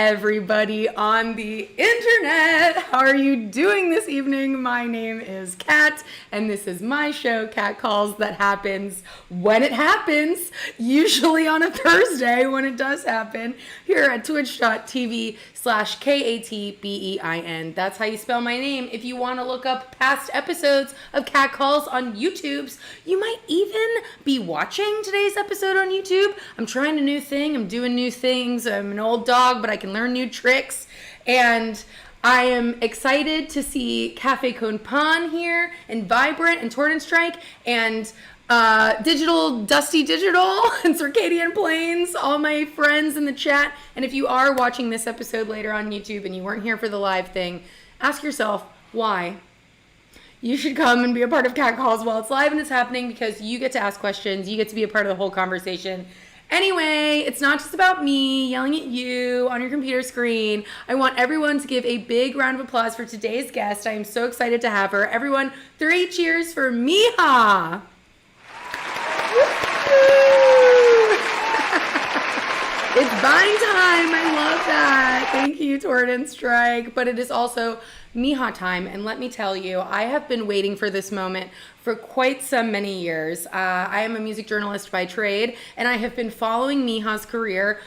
everybody on the internet. How are you doing this evening? My name is Kat, and this is my show, Cat Calls, that happens when it happens, usually on a Thursday when it does happen, here at twitch.tv/KATBEIN. That's how you spell my name. If you want to look up past episodes of Cat Calls on YouTube's, you might even be watching today's episode on YouTube. I'm trying a new thing. I'm doing new things. I'm an old dog, but I can learn new tricks. And I am excited to see Cafe Con Pan here, and Vibrant, and Torrent Strike, and Dusty Digital, and Circadian Plains, all my friends in the chat. And if you are watching this episode later on YouTube and you weren't here for the live thing, ask yourself why. You should come and be a part of Cat Calls while it's live and it's happening, because you get to ask questions. You get to be a part of the whole conversation. Anyway, it's not just about me yelling at you on your computer screen. I want everyone to give a big round of applause for today's guest. I am so excited to have her. Everyone, 3 cheers for Mija. It's Vine time. I love that. Thank you, Torrent Strike. But it is also Mija time, and let me tell you, I have been waiting for this moment for quite some many years. I am a music journalist by trade, and I have been following Mija's career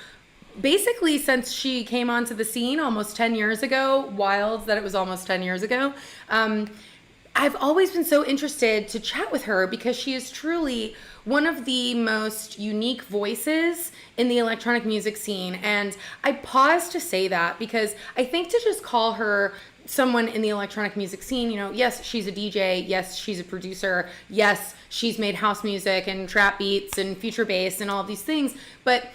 basically since she came onto the scene almost 10 years ago. Wild that it was almost 10 years ago. I've always been so interested to chat with her because she is truly one of the most unique voices in the electronic music scene. And I pause to say that because I think to just call her someone in the electronic music scene, yes, she's a DJ, yes, she's a producer, yes, she's made house music and trap beats and future bass and all of these things, but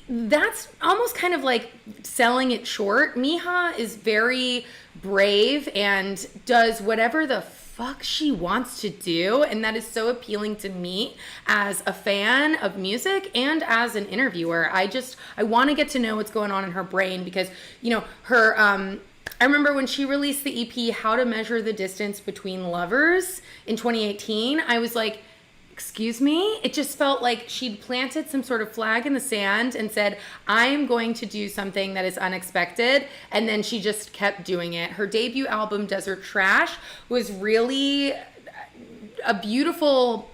that's almost kind of like selling it short. Mija is very brave and does whatever the fuck she wants to do, and that is so appealing to me as a fan of music and as an interviewer. I want to get to know what's going on in her brain because, her I remember when she released the EP How to Measure the Distance Between Lovers in 2018, I was like, excuse me? It just felt like she'd planted some sort of flag in the sand and said, I am going to do something that is unexpected. And then she just kept doing it. Her debut album, Desert Trash, was really a beautiful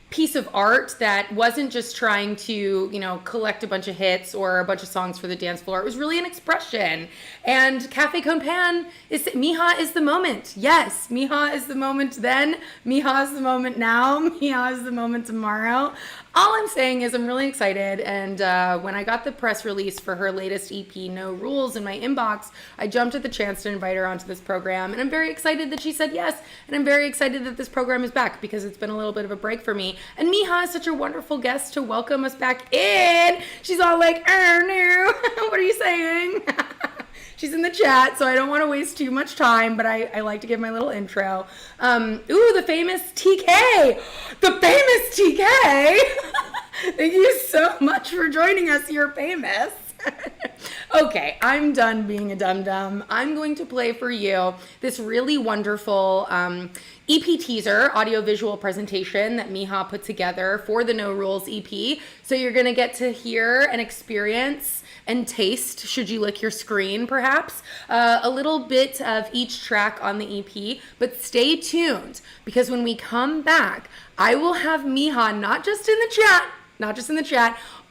piece of art that wasn't just trying to, collect a bunch of hits or a bunch of songs for the dance floor. It was really an expression. And Cafe Con Pan Mija is the moment. Yes, Mija is the moment then. Mija is the moment now. Mija is the moment tomorrow. All I'm saying is I'm really excited, and when I got the press release for her latest EP, No Rules, in my inbox, I jumped at the chance to invite her onto this program, and I'm very excited that she said yes, and I'm very excited that this program is back because it's been a little bit of a break for me, and Mija is such a wonderful guest to welcome us back in. She's all like, no, what are you saying? She's in the chat, so I don't want to waste too much time, but I like to give my little intro. The famous TK! The famous TK! Thank you so much for joining us. You're famous. Okay, I'm done being a dum-dum. I'm going to play for you this really wonderful EP teaser, audio-visual presentation that Mija put together for the No Rules EP. So you're going to get to hear and experience and taste, should you lick your screen perhaps, a little bit of each track on the EP. But stay tuned, because when we come back, I will have Mija not just in the chat,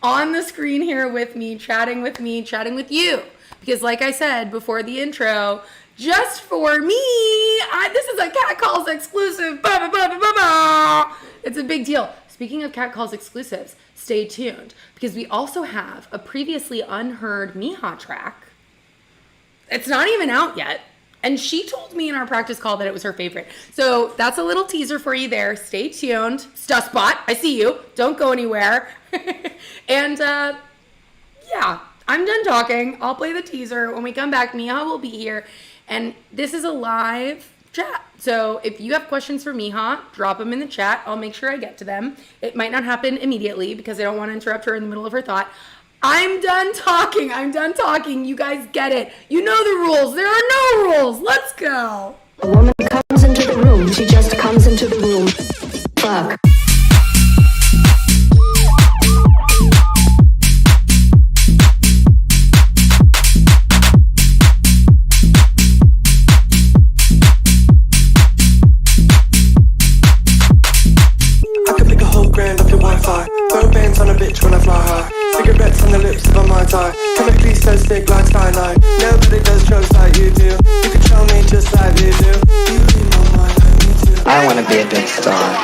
on the screen here with me, chatting with you. Because like I said before the intro, just for me, this is a Cat Calls exclusive. It's a big deal. Speaking of Cat Calls exclusives, stay tuned, because we also have a previously unheard Mija track. It's not even out yet, and she told me in our practice call that it was her favorite. So that's a little teaser for you there. Stay tuned. Spot, I see you. Don't go anywhere. And yeah, I'm done talking. I'll play the teaser. When we come back, Mija will be here, and this is a live chat. So if you have questions for Mija, drop them in the chat. I'll make sure I get to them. It might not happen immediately because I don't want to interrupt her in the middle of her thought. I'm done talking. You guys get it. You know the rules. There are no rules. Let's go. A woman comes into the room. She just comes into the room. Fuck. tie. To make these sets stick like skyline. Nobody does drugs like you do. You control me just like you do. You read my mind like me too. I wanna be a big star.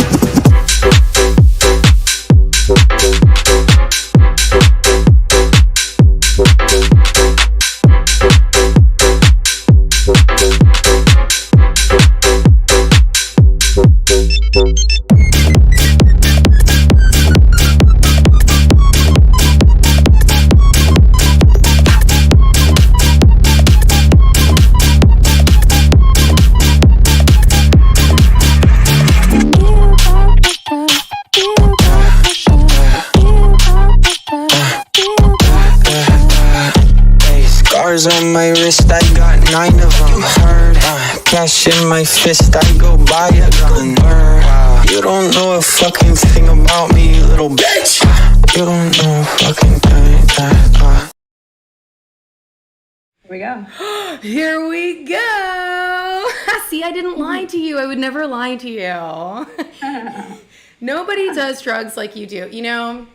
Scars on my wrist, I got 9 of them. Heard, cash in my fist, I go buy a gun. You don't know a fucking thing about me, you little bitch. You don't know a fucking thing. Here we go. Here we go. See, I didn't lie to you. I would never lie to you. Nobody does drugs like you do. You know,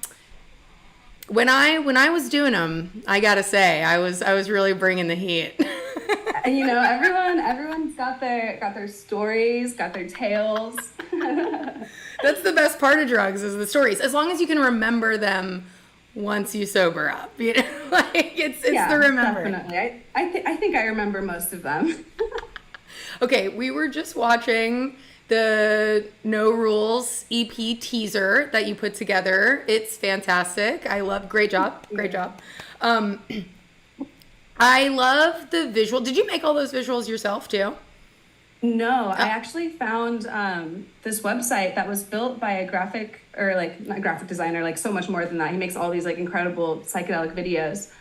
when I was doing them, I gotta say, I was really bringing the heat. And you know, everyone's got their stories, got their tales. That's the best part of drugs is the stories. As long as you can remember them once you sober up, you know, like it's the remembering. Definitely. I think I remember most of them. Okay, we were just watching the No Rules EP teaser that you put together. It's fantastic. I love. Great job. Great job. I love the visual. Did you make all those visuals yourself too? No, I actually found this website that was built by a graphic, or like not graphic designer, like so much more than that. He makes all these like incredible psychedelic videos.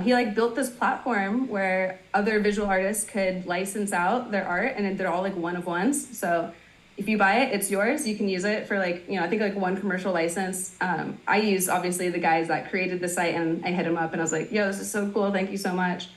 He like built this platform where other visual artists could license out their art, and they're all like one of ones. So if you buy it, it's yours. You can use it for like, you know, I think like one commercial license. I use obviously the guys that created the site, and I hit him up and I was like, yo, this is so cool. Thank you so much.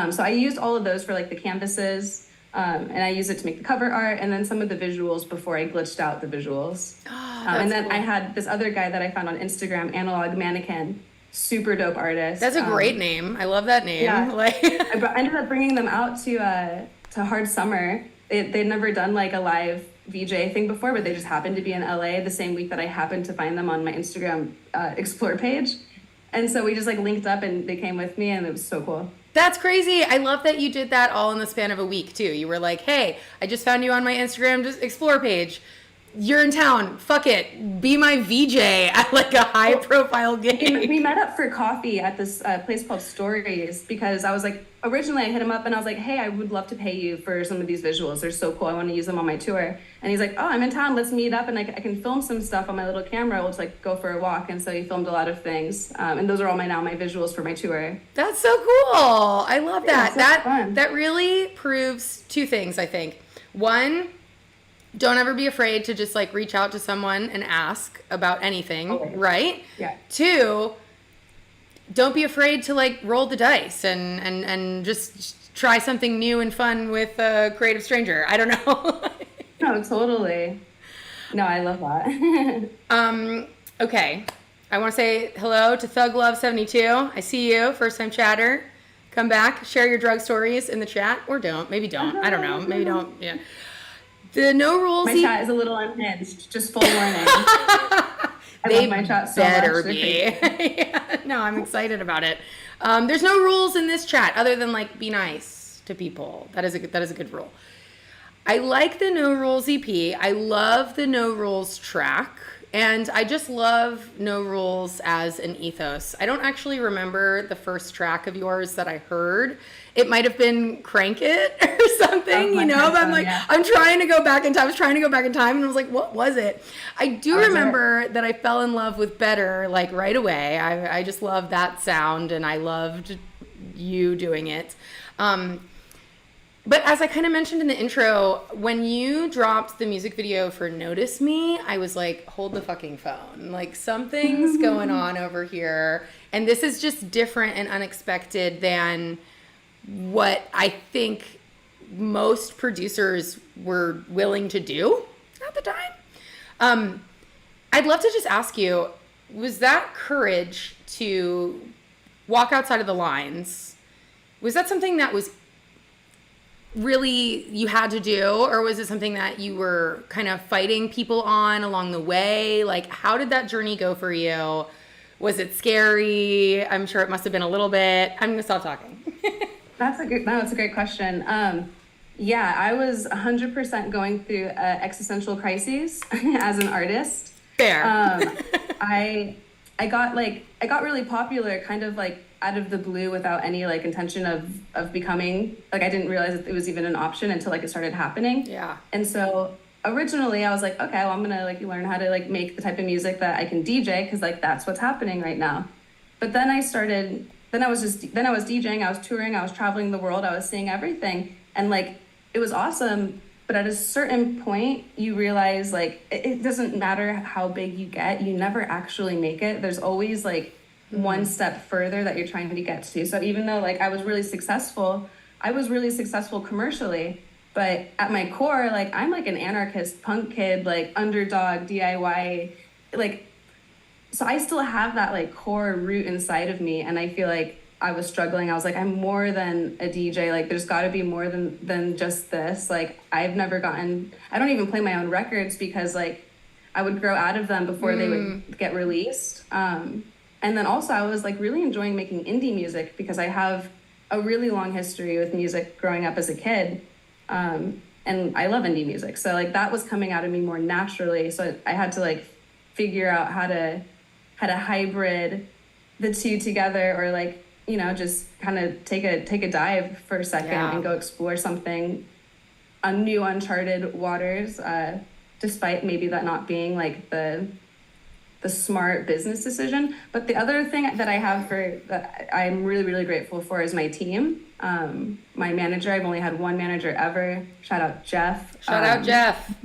So I used all of those for like the canvases. And I use it to make the cover art, and then some of the visuals before I glitched out the visuals. And then cool. I had this other guy that I found on Instagram, Analog Mannequin, super dope artist. That's a great name. I love that name. Yeah. Like I ended up bringing them out to Hard Summer. They'd never done like a live VJ thing before, but they just happened to be in LA the same week that I happened to find them on my Instagram Explore page. And so we just like linked up, and they came with me, and it was so cool. That's crazy. I love that you did that all in the span of a week too. You were like, hey, I just found you on my Instagram just Explore page. You're in town. Fuck it. Be my VJ at like a high profile gig. We met up for coffee at this place called Stories, because I was like, originally I hit him up and I was like, hey, I would love to pay you for some of these visuals. They're so cool. I want to use them on my tour. And he's like, oh, I'm in town. Let's meet up, and I can film some stuff on my little camera. We'll just like go for a walk. And so he filmed a lot of things. And those are all my visuals for my tour. That's so cool. I love that. Yeah, That really proves two things, I think. One, don't ever be afraid to just like reach out to someone and ask about anything, right? Yeah. Two, don't be afraid to like roll the dice and just try something new and fun with a creative stranger. I don't know. No, totally. No, I love that. Okay. I want to say hello to Thug Love 72. I see you, first time chatter. Come back, share your drug stories in the chat, or don't. Maybe don't. I don't know. Maybe don't. Yeah. The No Rules. My chat is a little unhinged. Just full warning. I love my chat so better much. Be. Yeah, no, I'm excited about it. There's no rules in this chat other than like be nice to people. That is a good rule. I like the No Rules EP. I love the No Rules track. And I just love No Rules as an ethos. I don't actually remember the first track of yours that I heard. It might have been Crank It or something, you know? But I'm like, yeah. I'm trying to go back in time. I was trying to go back in time, and I was like, what was it? I do remember that I fell in love with Better, like, right away. I just love that sound, and I loved you doing it. But as I kind of mentioned in the intro, when you dropped the music video for Notice Me, I was like, hold the fucking phone. Like, something's going on over here. And this is just different and unexpected than what I think most producers were willing to do at the time. I'd love to just ask you, was that courage to walk outside of the lines, was that something that was really you had to do, or was it something that you were kind of fighting people on along the way? Like, how did that journey go for you? Was it scary? I'm sure it must have been a little bit. I'm gonna stop talking. That's a great question. Yeah, I was 100% going through existential crises as an artist. Fair. I got really popular kind of like out of the blue without any like intention of becoming, like I didn't realize that it was even an option until like it started happening. Yeah. And so originally I was like, okay, well I'm gonna like learn how to like make the type of music that I can DJ, because like that's what's happening right now. But then I was DJing, I was touring, I was traveling the world, I was seeing everything, and like it was awesome. But at a certain point, you realize like it doesn't matter how big you get, you never actually make it. There's always like one step further that you're trying to get to. So even though like I was really successful commercially, but at my core, like I'm like an anarchist punk kid, like underdog DIY, like, so I still have that like core root inside of me. And I feel like I was struggling. I was like, I'm more than a DJ. Like there's got to be more than just this. Like I don't even play my own records because like I would grow out of them before they would get released. And then also I was like really enjoying making indie music because I have a really long history with music growing up as a kid. And I love indie music. So like that was coming out of me more naturally. So I had to like figure out how to hybrid the two together, or like, you know, just kind of take a dive for a second and go explore something on new uncharted waters, despite maybe that not being like the smart business decision. But the other thing that I have that I'm really, really grateful for is my team. My manager, I've only had one manager ever. Shout out Jeff. Jeff.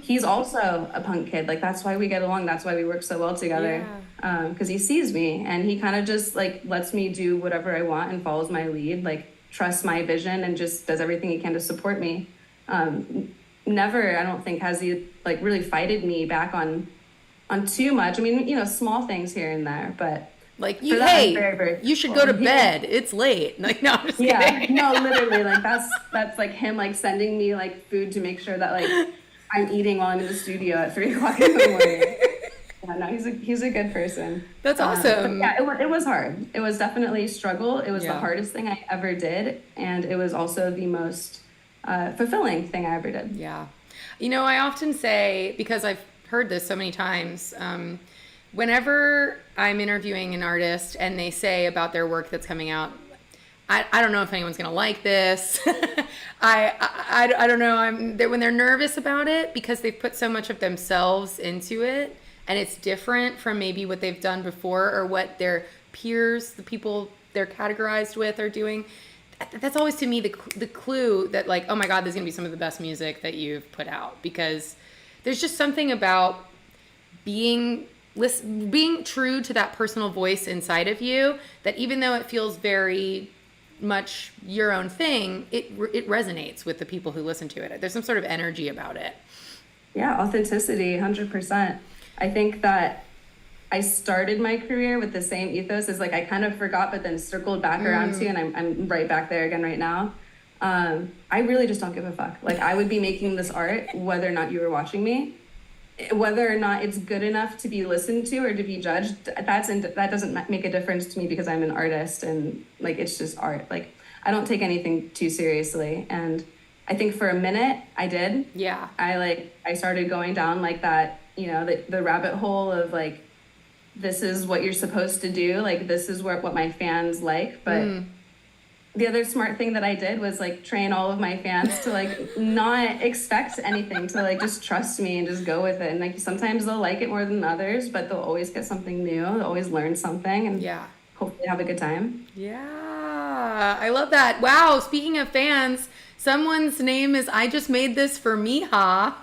He's also a punk kid. Like that's why we get along. That's why we work so well together. Because he sees me and he kind of just like lets me do whatever I want and follows my lead, like trusts my vision and just does everything he can to support me. Never, I don't think, has he like really fighted me back on too much. I mean, you know, small things here and there, but like you, hey, very, very you should go to bed. It's late. Like, no, I'm just kidding. No, literally, like that's like him like sending me like food to make sure that like I'm eating while I'm in the studio at 3:00 in the morning. Yeah, no, he's a good person. That's awesome. Yeah, it was hard. It was definitely a struggle. It was the hardest thing I ever did, and it was also the most fulfilling thing I ever did. Yeah, you know, I often say, because I've heard this so many times, whenever I'm interviewing an artist and they say about their work that's coming out, I don't know if anyone's gonna like this. I don't know. When they're nervous about it because they've put so much of themselves into it, and it's different from maybe what they've done before or what their peers, the people they're categorized with, are doing. That's always to me the clue that like, oh my God, this is gonna be some of the best music that you've put out, because there's just something about being true to that personal voice inside of you that even though it feels very much your own thing, it resonates with the people who listen to it. There's some sort of energy about it. Yeah, authenticity, 100%. I think that I started my career with the same ethos as like I kind of forgot, but then circled back around to, and I'm right back there again right now. I really just don't give a fuck. Like I would be making this art whether or not you were watching me, whether or not it's good enough to be listened to or to be judged. That doesn't make a difference to me because I'm an artist and like it's just art. Like I don't take anything too seriously, and I think for a minute I did. Yeah. I started going down like that, you know, the rabbit hole of like, this is what you're supposed to do. Like this is what my fans like, but. The other smart thing that I did was like train all of my fans to like not expect anything, to like just trust me and just go with it. And like sometimes they'll like it more than others, but they'll always get something new. They'll always learn something and hopefully have a good time. Yeah, I love that. Wow, speaking of fans, someone's name is I Just Made This for Mija.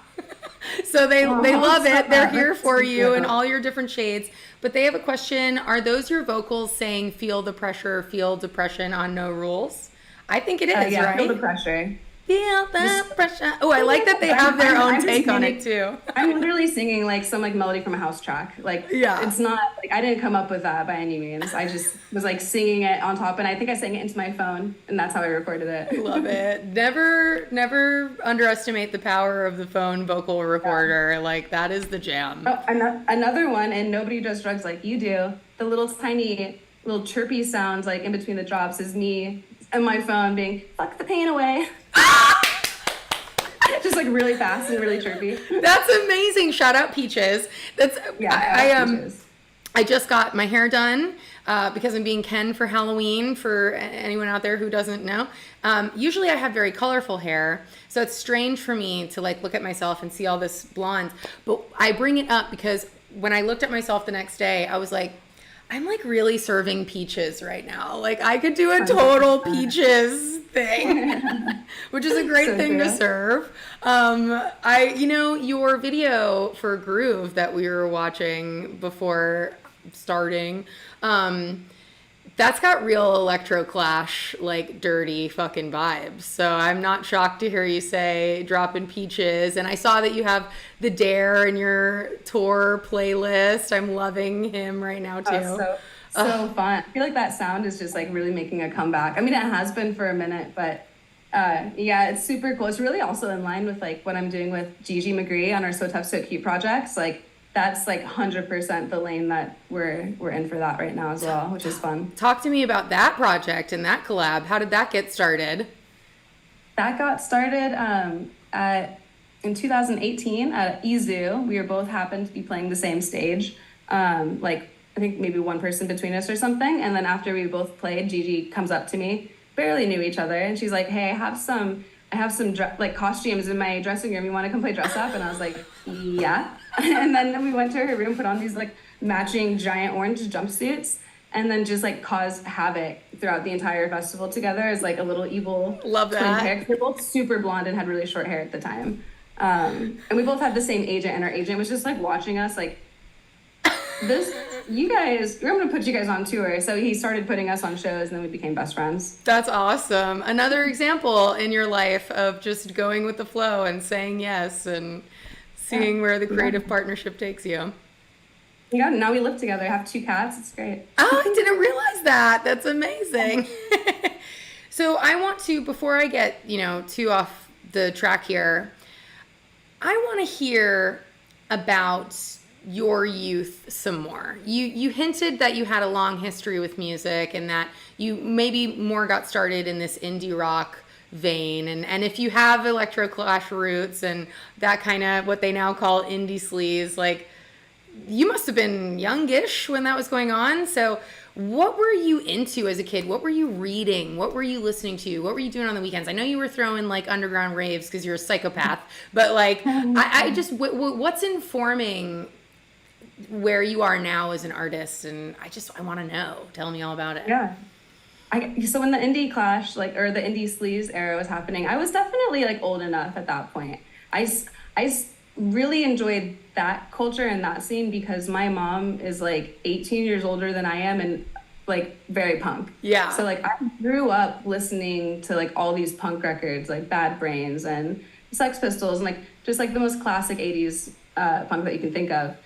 So they love it. They're here for you in all your different shades. But they have a question. Are those your vocals saying feel the pressure, feel depression on No Rules? I think it is, yeah, right? Feel the pressure. Feel the pressure. Oh, I like that they have their own take on it too. I'm literally singing like some like melody from a house track. Like, Yeah. it's not like I didn't come up with that by any means. I just was like singing it on top, and I think I sang it into my phone, and that's how I recorded it. Love it. Never underestimate the power of the phone vocal recorder. Like, that is the jam. Oh, another one, and Nobody Does Drugs Like You Do. The little tiny, little chirpy sounds like in between the drops is me and my phone being "fuck the pain away." Just like really fast and really chirpy. That's amazing. Shout out Peaches. That's Peaches. I just got my hair done because I'm being Ken for Halloween. For anyone out there who doesn't know, usually I have very colorful hair, so it's strange for me to like look at myself and see all this blonde. But I bring it up because when I looked at myself the next day, I was like, I'm like really serving Peaches right now. Like, I could do a total Peaches thing, which is a great thing to serve. Your video for Groove that we were watching before starting, that's got real Electro Clash, like dirty fucking vibes. So I'm not shocked to hear you say dropping Peaches. And I saw that you have the Dare in your tour playlist. I'm loving him right now too. So fun. I feel like that sound is just like really making a comeback. I mean, it has been for a minute, but yeah, it's super cool. It's really also in line with like what I'm doing with Gigi McGree on our So Tough So Cute projects. Like, that's like 100% the lane that we're in for that right now as well, which is fun. Talk to me about that project and that collab. How did that get started? That got started in 2018 at EZoo. We were both happened to be playing the same stage. Like, I think maybe one person between us or something. And then after we both played, Gigi comes up to me, barely knew each other, and she's like, "Hey, I have some like costumes in my dressing room. You want to come play dress up?" And I was like, "Yeah." And then we went to her room, put on these like matching giant orange jumpsuits, and then just like caused havoc throughout the entire festival together as like a little evil Love twin that. pair. They're both super blonde and had really short hair at the time. And we both had the same agent, and our agent was just like watching us like, you guys, we're going to put you guys on tour. So he started putting us on shows, and then we became best friends. That's awesome. Another example in your life of just going with the flow and saying yes and seeing where the creative partnership takes you. Yeah, now we live together. I have 2 cats. It's great. Oh, I didn't realize that. That's amazing. So I want to, before I get, too off the track here, I want to hear about your youth some more. You hinted that you had a long history with music and that you maybe more got started in this indie rock vein. And if you have Electro Clash roots and that kind of what they now call indie sleaze, like, you must have been youngish when that was going on. So what were you into as a kid? What were you reading? What were you listening to? What were you doing on the weekends? I know you were throwing like underground raves because you're a psychopath, but like, I just, what's informing where you are now as an artist? And I want to know. Tell me all about it. Yeah. So when the indie clash, like, or the indie sleaze era was happening, I was definitely like old enough at that point. I really enjoyed that culture and that scene because my mom is like 18 years older than I am and like very punk. Yeah. So like I grew up listening to like all these punk records like Bad Brains and Sex Pistols and like just like the most classic 80s punk that you can think of.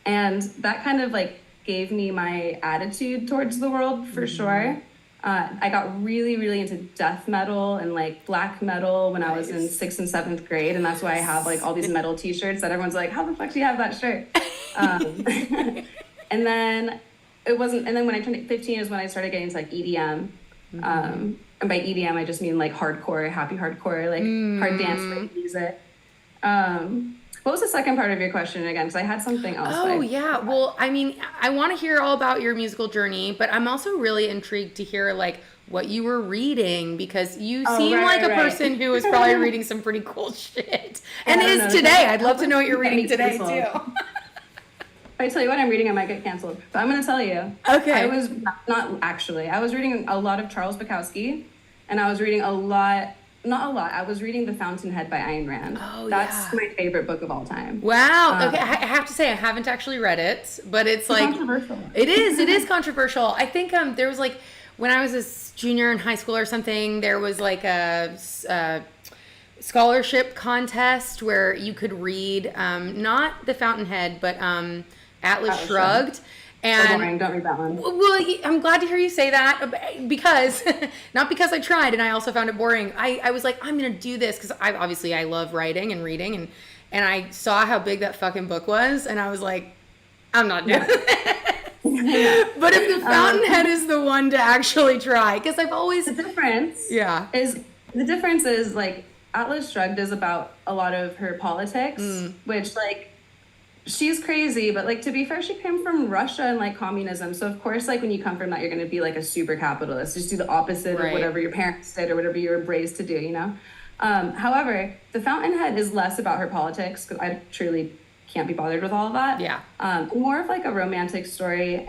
And that kind of like gave me my attitude towards the world for sure. I got really, really into death metal and like black metal when I was in 6th and 7th grade. And that's why I have like all these metal t-shirts that everyone's like, how the fuck do you have that shirt? And then when I turned 15 is when I started getting into like EDM. And by EDM, I just mean like hardcore, happy hardcore, like hard dance like music. What was the second part of your question again? Because I had something else. Oh, yeah. Well, I mean, I want to hear all about your musical journey, but I'm also really intrigued to hear, like, what you were reading, because you seem like a person who is probably reading some pretty cool shit. And is today. I'd love to know what you're reading today, too. If I tell you what I'm reading, I might get canceled. But I'm going to tell you. Okay. I was I was reading a lot of Charles Bukowski, and I was reading I was reading The Fountainhead by Ayn Rand. Oh, That's my favorite book of all time. Wow. Okay. I have to say, I haven't actually read it, but it's like, controversial. It is controversial. I think there was like, when I was a junior in high school or something, there was like scholarship contest where you could read not The Fountainhead, but Atlas Shrugged. And so boring. Don't read that one. Well, I'm glad to hear you say that because, not because I tried and I also found it boring. I was like, I'm going to do this because I love writing and reading and I saw how big that fucking book was and I was like, I'm not doing it. But if The Fountainhead is the one to actually try, because I've always... The difference is like Atlas Shrugged is about a lot of her politics, which like, she's crazy, but like to be fair, she came from Russia and like communism. So of course, like when you come from that, you're going to be like a super capitalist. Just do the opposite of whatever your parents did or whatever you were raised to do, you know? However, The Fountainhead is less about her politics because I truly can't be bothered with all of that. Yeah. More of like a romantic story.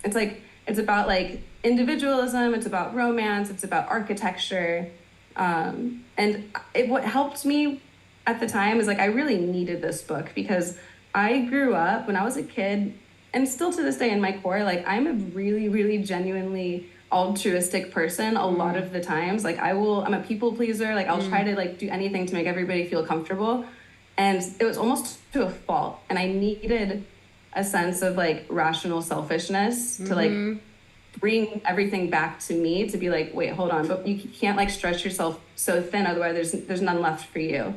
It's about like individualism. It's about romance. It's about architecture. What helped me at the time is like I really needed this book because I grew up when I was a kid and still to this day in my core, like I'm a really, really genuinely altruistic person a lot of the times. Like I'm a people pleaser. Like I'll try to like do anything to make everybody feel comfortable. And it was almost to a fault. And I needed a sense of like rational selfishness to like bring everything back to me to be like, wait, hold on, but you can't like stretch yourself so thin, otherwise there's none left for you.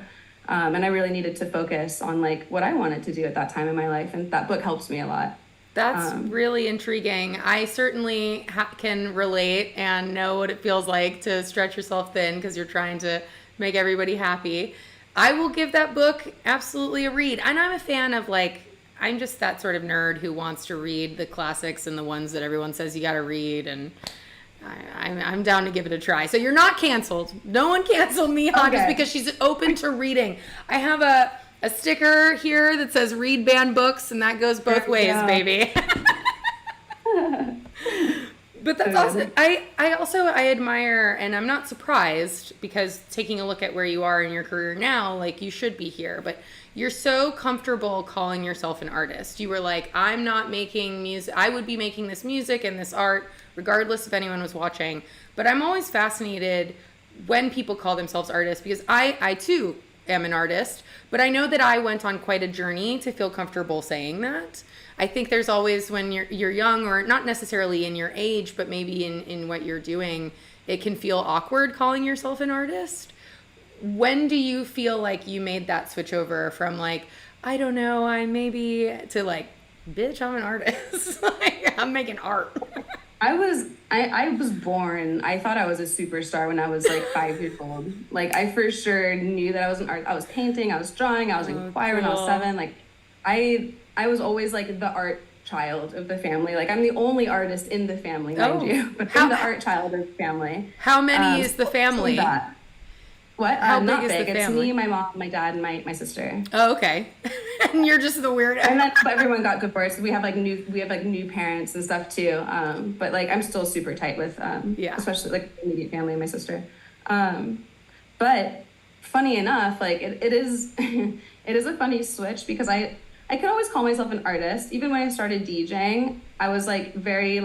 And I really needed to focus on like what I wanted to do at that time in my life, and that book helps me a lot. That's really intriguing. I certainly can relate and know what it feels like to stretch yourself thin because you're trying to make everybody happy. I will give that book absolutely a read. And I'm a fan of like, I'm just that sort of nerd who wants to read the classics and the ones that everyone says you got to read. And I'm down to give it a try. So you're not canceled. No one canceled Mija just because she's open to reading. I have a sticker here that says read banned books, and that goes both ways, baby. But that's awesome. I admire, and I'm not surprised because taking a look at where you are in your career now, like you should be here, but you're so comfortable calling yourself an artist. You were like, I'm not making music. I would be making this music and this art regardless if anyone was watching. But I'm always fascinated when people call themselves artists because I too am an artist, but I know that I went on quite a journey to feel comfortable saying that. I think there's always when you're young or not necessarily in your age, but maybe in what you're doing, it can feel awkward calling yourself an artist. When do you feel like you made that switch over from like, I don't know, I maybe to like, bitch, I'm an artist. Like, I'm making art. I was born. I thought I was a superstar when I was like 5 years old. Like I for sure knew that I was an art. I was painting, I was drawing, I was in choir when I was 7. Like I was always like the art child of the family. Like I'm the only artist in the family, mind you, but I'm the art child of the family. How many is the family? What? How not big is big. the It's family? me, my mom, my dad, and my sister. Oh, okay. And you're just the weirdo. And then but everyone got divorced. We have new parents and stuff too. But like I'm still super tight with especially like immediate family and my sister. But funny enough, like it is it is a funny switch because I could always call myself an artist. Even when I started DJing, I was like very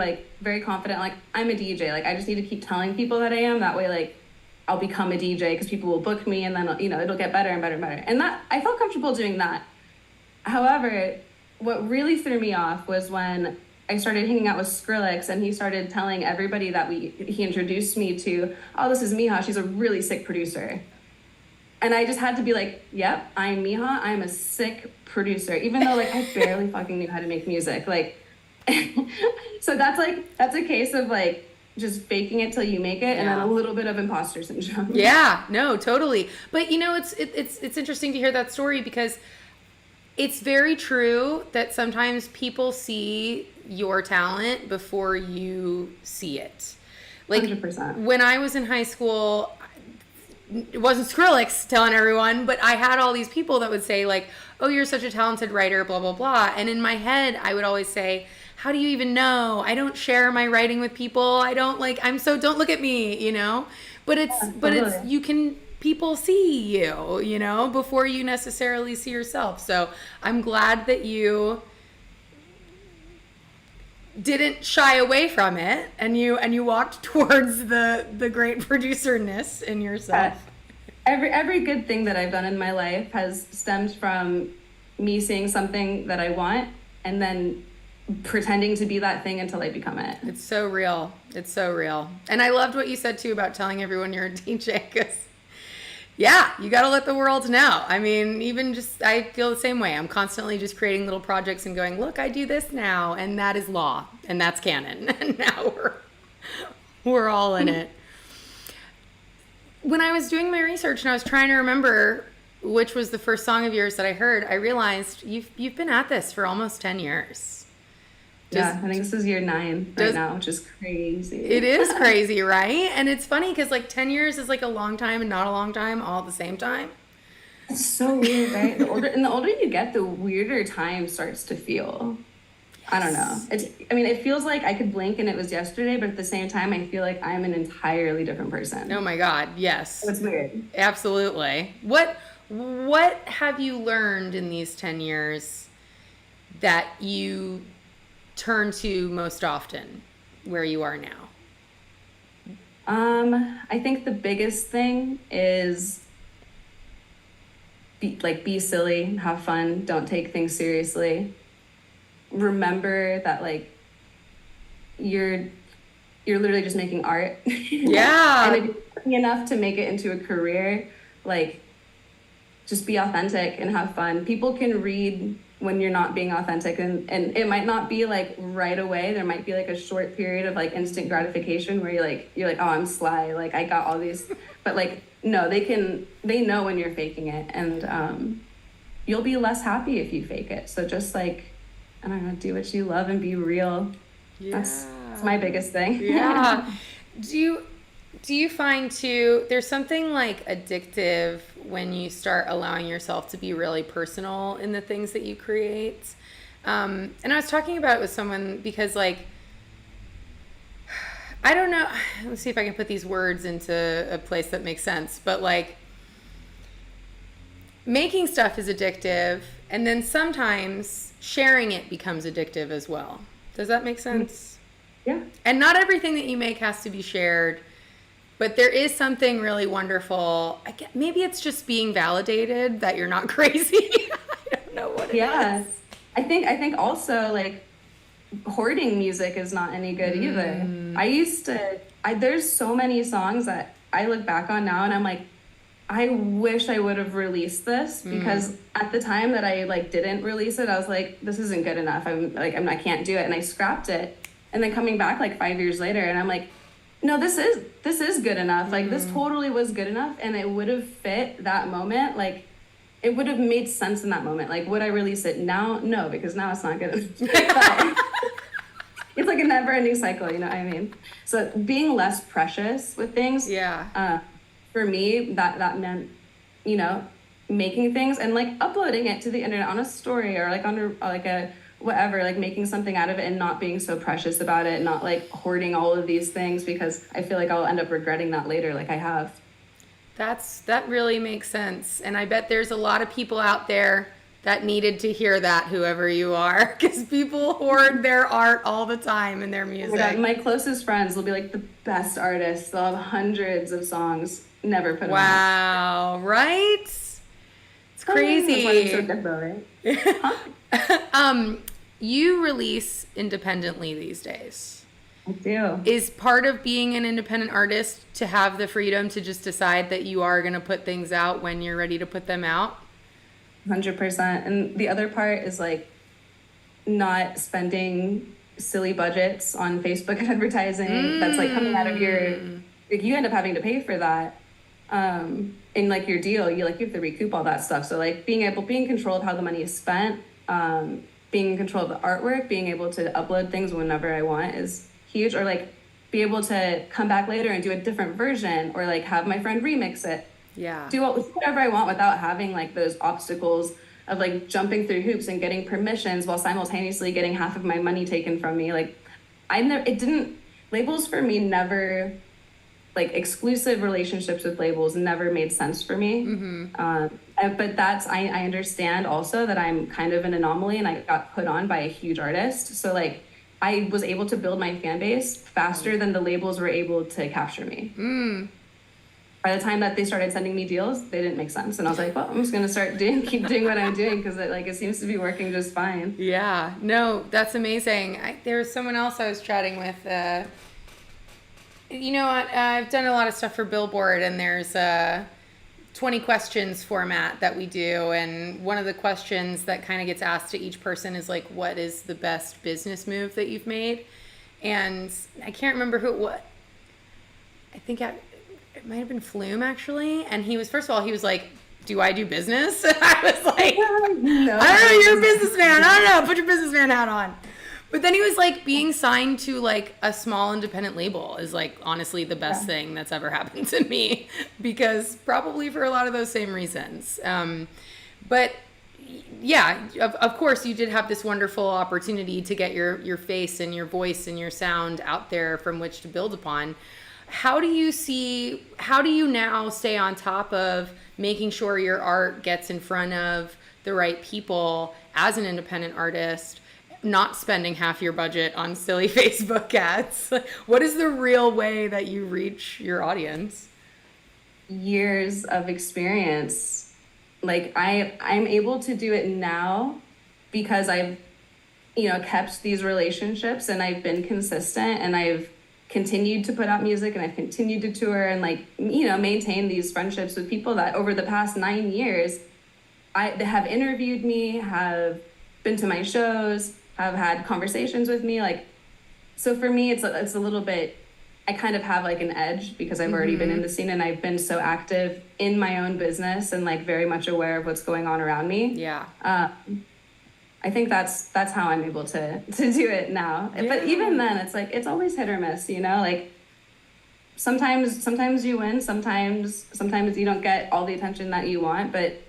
confident. Like I'm a DJ. Like I just need to keep telling people that I am. That way, like I'll become a DJ because people will book me, and then it'll get better and better and better. And that I felt comfortable doing that. However, what really threw me off was when I started hanging out with Skrillex, and he started telling everybody that he introduced me to, oh, this is Mija. She's a really sick producer. And I just had to be like, yep, I'm Mija. I'm a sick producer, even though like I barely fucking knew how to make music. Like, so that's a case of like just faking it till you make it, and then a little bit of imposter syndrome. Yeah, no, totally. But it's interesting to hear that story because it's very true that sometimes people see your talent before you see it. Like 100%. When I was in high school, it wasn't Skrillex telling everyone, but I had all these people that would say like, oh, you're such a talented writer, blah, blah, blah. And in my head, I would always say, how do you even know? I don't share my writing with people. I don't don't look at me, but people see you, before you necessarily see yourself. So I'm glad that you didn't shy away from it and you walked towards the great producerness in yourself. every good thing that I've done in my life has stemmed from me seeing something that I want and then pretending to be that thing until I become it. It's so real. It's so real. And I loved what you said too about telling everyone you're a DJ, because yeah, you got to let the world know. I mean, even just, I feel the same way. I'm constantly just creating little projects and going, look, I do this now, and that is law, and that's canon. And now we're all in it. When I was doing my research and I was trying to remember which was the first song of yours that I heard, I realized you've been at this for almost 10 years. Yeah, I think this is year 9 right now, which is crazy. It is crazy, right? And it's funny because like 10 years is like a long time and not a long time all at the same time. It's so weird, right? The older you get, the weirder time starts to feel. Yes. I don't know. It feels like I could blink and it was yesterday, but at the same time, I feel like I'm an entirely different person. Oh my God, yes. It's weird. Absolutely. What have you learned in these 10 years that you turn to most often where you are now? I think the biggest thing is be silly, have fun, don't take things seriously. Remember that like you're literally just making art. Yeah. And if you're enough to make it into a career, like just be authentic and have fun. People can read when you're not being authentic, and it might not be like right away. There might be like a short period of like instant gratification where you're like, oh, I'm sly, like I got all these, but like no, they know when you're faking it, and you'll be less happy if you fake it. So just like, I don't know, do what you love and be real. Yeah. That's my biggest thing. Yeah. Do you find too, there's something like addictive when you start allowing yourself to be really personal in the things that you create? And I was talking about it with someone because like, I don't know, let's see if I can put these words into a place that makes sense, but like making stuff is addictive, and then sometimes sharing it becomes addictive as well. Does that make sense? Yeah. And not everything that you make has to be shared. But there is something really wonderful. Maybe it's just being validated that you're not crazy. I don't know what it is. I think also like hoarding music is not any good either. There's so many songs that I look back on now and I'm like, I wish I would have released this, because at the time that I like didn't release it, I was like, this isn't good enough. I can't do it. And I scrapped it. And then coming back like 5 years later and I'm like, no, this is good enough. Like this totally was good enough, and it would have fit that moment. Like it would have made sense in that moment. Like would I release it now? No, because now it's not good enough. But it's like a never-ending cycle, you know what I mean? So being less precious with things. Yeah. For me, that meant, you know, making things and like uploading it to the internet on a story or like on a whatever, like making something out of it and not being so precious about it, not like hoarding all of these things, because I feel like I'll end up regretting that later, like I have. That really makes sense. And I bet there's a lot of people out there that needed to hear that, whoever you are, because people hoard their art all the time and their music. Oh my God, my closest friends will be like the best artists. They'll have hundreds of songs, never put them out. Wow, right? It's crazy. So good though, right? You release independently these days. I do. Is part of being an independent artist to have the freedom to just decide that you are going to put things out when you're ready to put them out? 100%. And the other part is like not spending silly budgets on Facebook advertising that's like coming out of your, like you end up having to pay for that. In like your deal, you have to recoup all that stuff. So like being in control of how the money is spent, being in control of the artwork, being able to upload things whenever I want is huge. Or like be able to come back later and do a different version, or like have my friend remix it. Yeah. Do whatever I want without having like those obstacles of like jumping through hoops and getting permissions while simultaneously getting half of my money taken from me. Like labels for me never, like exclusive relationships with labels never made sense for me. But I understand also that I'm kind of an anomaly and I got put on by a huge artist. So like I was able to build my fan base faster than the labels were able to capture me. by the time that they started sending me deals, they didn't make sense. And I was like, well, I'm just going to keep doing what I'm doing because it seems to be working just fine. Yeah, no, that's amazing. There was someone else I was chatting with. You know what? I've done a lot of stuff for Billboard, and there's a 20 questions format that we do. And one of the questions that kind of gets asked to each person is like, what is the best business move that you've made? And I can't remember who it was. I think it might have been Flume, actually. And he was, first of all, he was like, do I do business? I was like, No. I don't know, you're a businessman. I don't know, put your businessman hat on. But then he was like, being signed to like a small independent label is like honestly the best thing that's ever happened to me, because probably for a lot of those same reasons. But yeah, of course you did have this wonderful opportunity to get your face and your voice and your sound out there from which to build upon. How do you now stay on top of making sure your art gets in front of the right people as an independent artist, not spending half your budget on silly Facebook ads? What is the real way that you reach your audience? Years of experience. Like I'm able to do it now because I've, kept these relationships and I've been consistent and I've continued to put out music and I've continued to tour and maintain these friendships with people that over the past 9 years, they have interviewed me, have been to my shows, have had conversations with me. So for me, it's a little bit, I kind of have like an edge because I've already been in the scene and I've been so active in my own business and like very much aware of what's going on around me. Yeah. I think that's how I'm able to do it now. Yeah. But even then, it's like, it's always hit or miss, like sometimes you win, sometimes you don't get all the attention that you want, but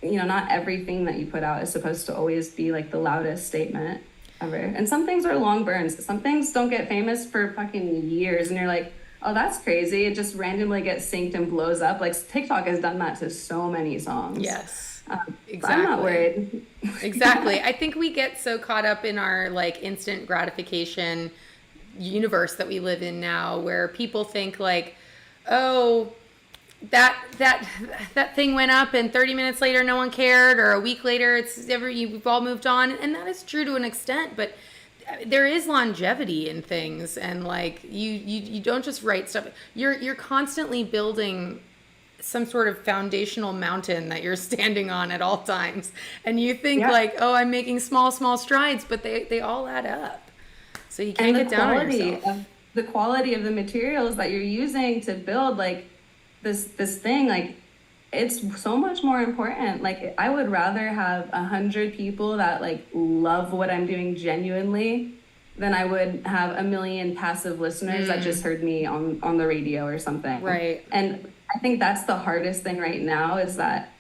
not everything that you put out is supposed to always be like the loudest statement ever. And some things are long burns. Some things don't get famous for fucking years and you're like, oh, that's crazy. It just randomly gets synced and blows up. Like TikTok has done that to so many songs. Yes. Exactly. I'm not worried. Exactly. I think we get so caught up in our like instant gratification universe that we live in now, where people think like, oh, that thing went up and 30 minutes later no one cared, or a week later you've all moved on, and that is true to an extent, but there is longevity in things, and like you don't just write stuff. You're constantly building some sort of foundational mountain that you're standing on at all times, and you think like, oh, I'm making small strides, but they all add up, so you can't get down on yourself. The quality of the materials that you're using to build like this thing, like it's so much more important. Like I would rather have 100 people that like love what I'm doing genuinely than I would have 1 million passive listeners that just heard me on the radio or something. Right. And I think that's the hardest thing right now, is that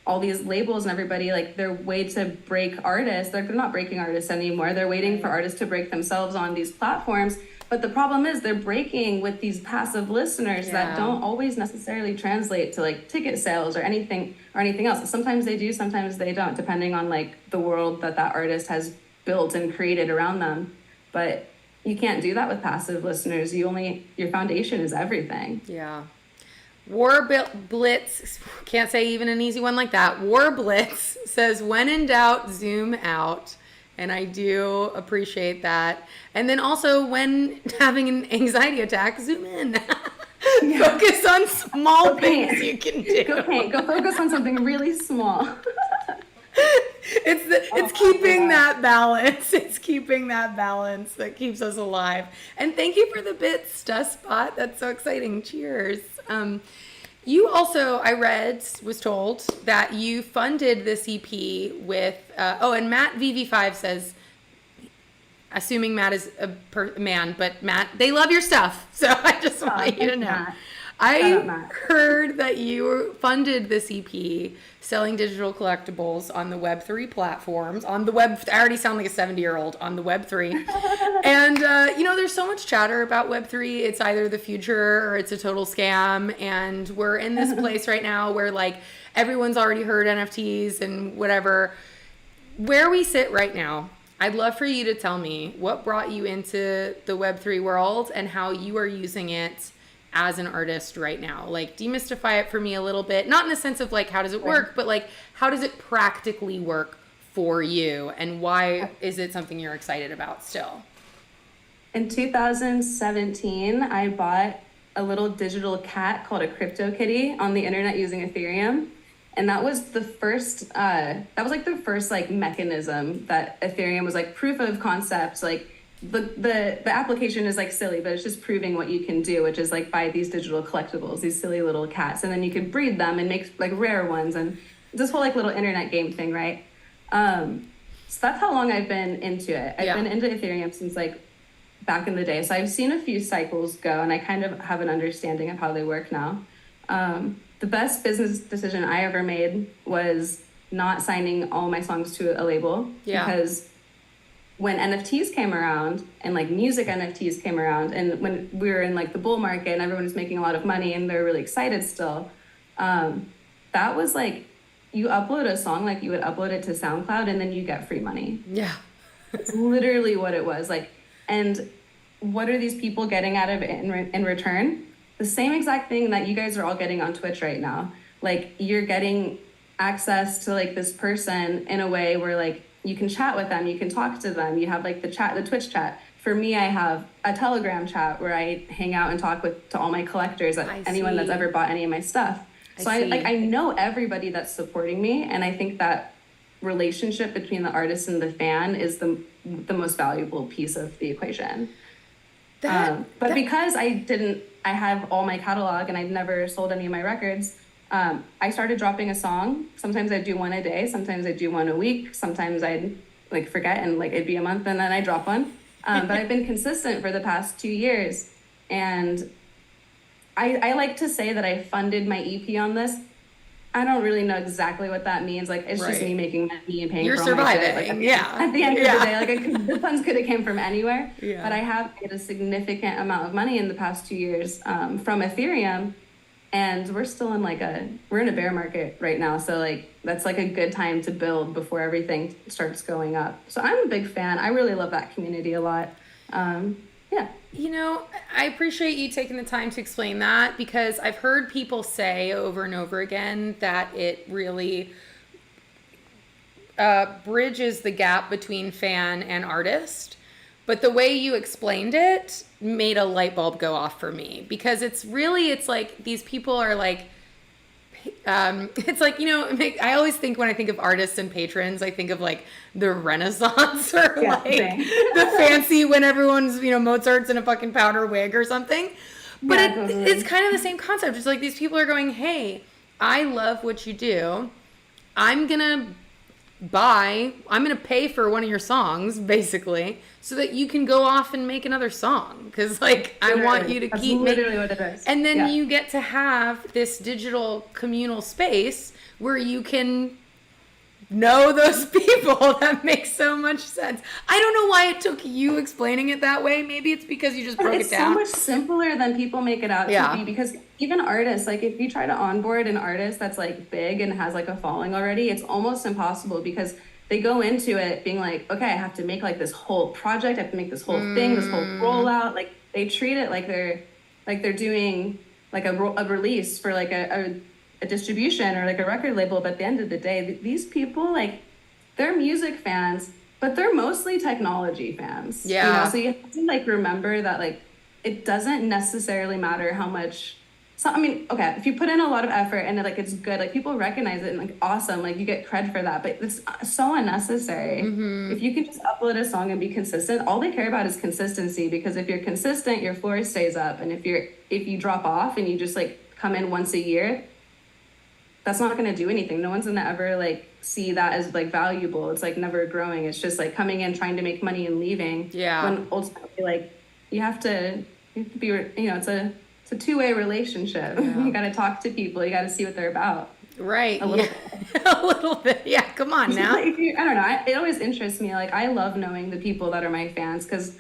all these labels and everybody, like, their way to break artists, they're not breaking artists anymore. They're waiting for artists to break themselves on these platforms. But the problem is they're breaking with these passive listeners that don't always necessarily translate to like ticket sales or anything else. Sometimes they do, sometimes they don't, depending on like the world that that artist has built and created around them. But you can't do that with passive listeners. Your foundation is everything. Yeah. War Blitz, can't say even an easy one like that. War Blitz says, when in doubt, zoom out. And I do appreciate that. And then also, when having an anxiety attack, zoom in. Focus on small things you can do. Go focus on something really small. It's keeping that balance. It's keeping that balance that keeps us alive. And thank you for the bits, Spot. That's so exciting. Cheers. You also, I was told that you funded this EP with, and Matt VV5 says, assuming Matt is a man, but Matt, they love your stuff. So I just want you to know. Matt. I heard that you funded this EP selling digital collectibles on the Web3 platforms. On the web, I already sound like a 70-year-old on the Web3. And, there's so much chatter about Web3. It's either the future or it's a total scam. And we're in this place right now where, like, everyone's already heard NFTs and whatever. Where we sit right now, I'd love for you to tell me what brought you into the Web3 world and how you are using it as an artist right now? Like, demystify it for me a little bit. Not in the sense of like, how does it work, but like, how does it practically work for you? And why is it something you're excited about still? In 2017, I bought a little digital cat called a crypto kitty on the internet using Ethereum. And that was the first, like mechanism that Ethereum was like proof of concept. Like the application is like silly, but it's just proving what you can do, which is like buy these digital collectibles, these silly little cats, and then you can breed them and make like rare ones, and this whole like little internet game thing, right? So that's how long I've been into it. I've been into Ethereum since like back in the day. So I've seen a few cycles go, and I kind of have an understanding of how they work now. The best business decision I ever made was not signing all my songs to a label, because when NFTs came around and like music NFTs came around, and when we were in like the bull market and everyone was making a lot of money and they're really excited still, that was like, you upload a song, like you would upload it to SoundCloud and then you get free money. Yeah. It's literally what it was like. And what are these people getting out of it in return? The same exact thing that you guys are all getting on Twitch right now. Like, you're getting access to like this person in a way where like you can chat with them, you can talk to them, you have like the Twitch chat. For me, I have a Telegram chat where I hang out and talk to all my collectors, anyone that's ever bought any of my stuff. So I know everybody that's supporting me, and I think that relationship between the artist and the fan is the most valuable piece of the equation. Because I have all my catalog and I've never sold any of my records, I started dropping a song. Sometimes I'd do one a day, sometimes I'd do one a week, sometimes I'd like forget and like it'd be a month and then I drop one. But I've been consistent for the past 2 years, and I like to say that I funded my EP on this. I don't really know exactly what that means. Like, it's just me making money and paying for all my shit. Like, at the end of the day, like the funds could have came from anywhere. Yeah. But I have made a significant amount of money in the past 2 years from Ethereum, and we're still in we're in a bear market right now. So like that's like a good time to build before everything starts going up. So I'm a big fan. I really love that community a lot. Yeah. You know, I appreciate you taking the time to explain that, because I've heard people say over and over again that it really bridges the gap between fan and artist. But the way you explained it made a light bulb go off for me, because it's like these people are like, it's like, you know, I always think when I think of artists and patrons, I think of like the Renaissance or the fancy when everyone's, you know, Mozart's in a fucking powder wig or something. But it's kind of the same concept. It's like these people are going, hey, I love what you do. I'm going to pay for one of your songs, basically, so that you can go off and make another song. Because, like, I want you to keep literally what it is. And then you get to have this digital communal space where you can know those people. That makes so much sense. I don't know why it took you explaining it that way. Maybe it's because you just broke it down. It's so much simpler than people make it out to be, because even artists, like if you try to onboard an artist that's like big and has like a following already, it's almost impossible, because they go into it being like, okay, I have to make like this whole project, I have to make this whole thing, this whole rollout. Like they treat it like they're doing like a release for like a distribution or like a record label. But at the end of the day, these people, like, they're music fans, but they're mostly technology fans. Yeah. You know? So you have to like remember that like it doesn't necessarily matter how much. So I mean, okay, if you put in a lot of effort and like it's good, like people recognize it and like awesome, like you get cred for that. But it's so unnecessary. If you can just upload a song and be consistent, all they care about is consistency. Because if you're consistent, your floor stays up, and if you drop off and you just like come in once a year, that's not going to do anything. No one's going to ever like see that as like valuable. It's like never growing. It's just like coming in, trying to make money and leaving. Yeah. When ultimately, like you have to be, you know, it's a two-way relationship. Yeah. You got to talk to people. You got to see what they're about. Right. A little bit. A little bit. Yeah. Come on now. I don't know. It always interests me. Like I love knowing the people that are my fans, because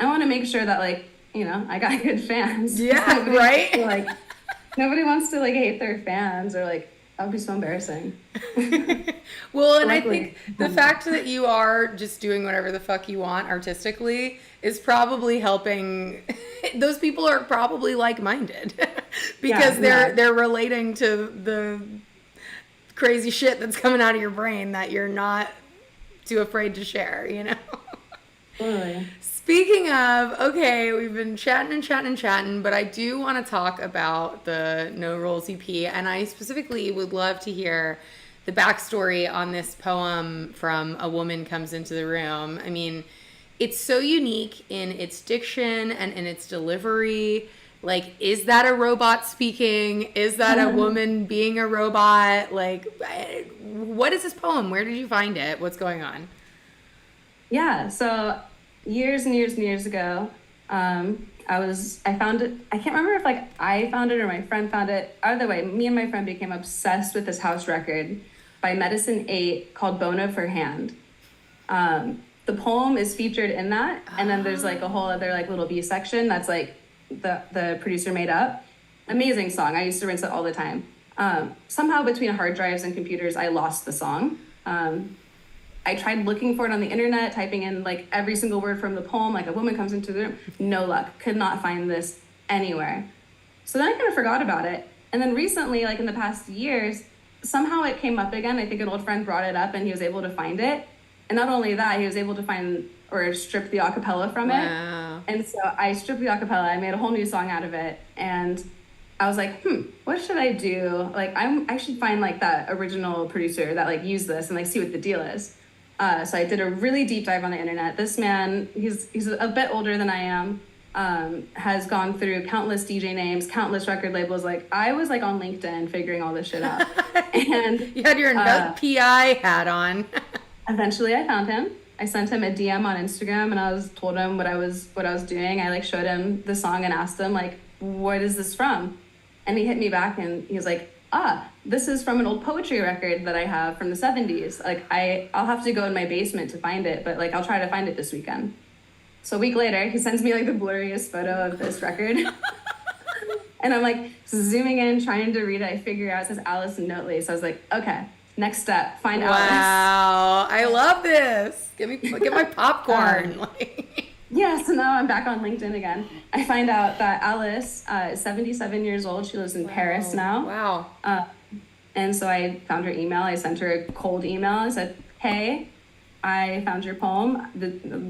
I want to make sure that like, you know, I got good fans. Yeah. Right. Nobody wants to like hate their fans, or like, that would be so embarrassing. Well, and I think the fact that you are just doing whatever the fuck you want artistically is probably helping those people are probably like-minded because they're relating to the crazy shit that's coming out of your brain that you're not too afraid to share, you know? Totally. Speaking of, okay, we've been chatting, but I do want to talk about the No Rules EP, and I specifically would love to hear the backstory on this poem from A Woman Comes Into the Room. I mean, it's so unique in its diction and in its delivery. Like, is that a robot speaking? Is that a woman being a robot? Like, what is this poem? Where did you find it? What's going on? Yeah, so years and years and years ago, I found it. I can't remember if like I found it or my friend found it. Either way, me and my friend became obsessed with this house record by Medicine 8 called Bona for Hand. The poem is featured in that, and then there's like a whole other like little B section that's like the producer made up. Amazing song. I used to rinse it all the time. Somehow between hard drives and computers, I lost the song. I tried looking for it on the internet, typing in like every single word from the poem, like a woman comes into the room. No luck. Could not find this anywhere. So then I kind of forgot about it. And then recently, like in the past years, somehow it came up again. I think an old friend brought it up and he was able to find it. And not only that, he was able to find or strip the acapella from it. Wow. And so I stripped the acapella. I made a whole new song out of it. And I was like, what should I do? Like, I should find like that original producer that like used this and like see what the deal is. So I did a really deep dive on the internet. This man, he's a bit older than I am, has gone through countless DJ names, countless record labels. Like I was like on LinkedIn figuring all this shit out. And you had your PI hat on. Eventually I found him. I sent him a DM on Instagram and I told him what I was doing. I like showed him the song and asked him like, what is this from? And he hit me back and he was like, this is from an old poetry record that I have from the 70s. Like I'll have to go in my basement to find it, but like I'll try to find it this weekend. So a week later, he sends me like the blurriest photo of this record. And I'm like zooming in, trying to read it. I figure out it says Alice Notley. So I was like, okay, next step, find Alice. Wow, I love this. Get my popcorn. Yeah, so now I'm back on LinkedIn again. I find out that Alice is 77 years old. She lives in Paris now. Wow. And so I found her email. I sent her a cold email and said, hey, I found your poem.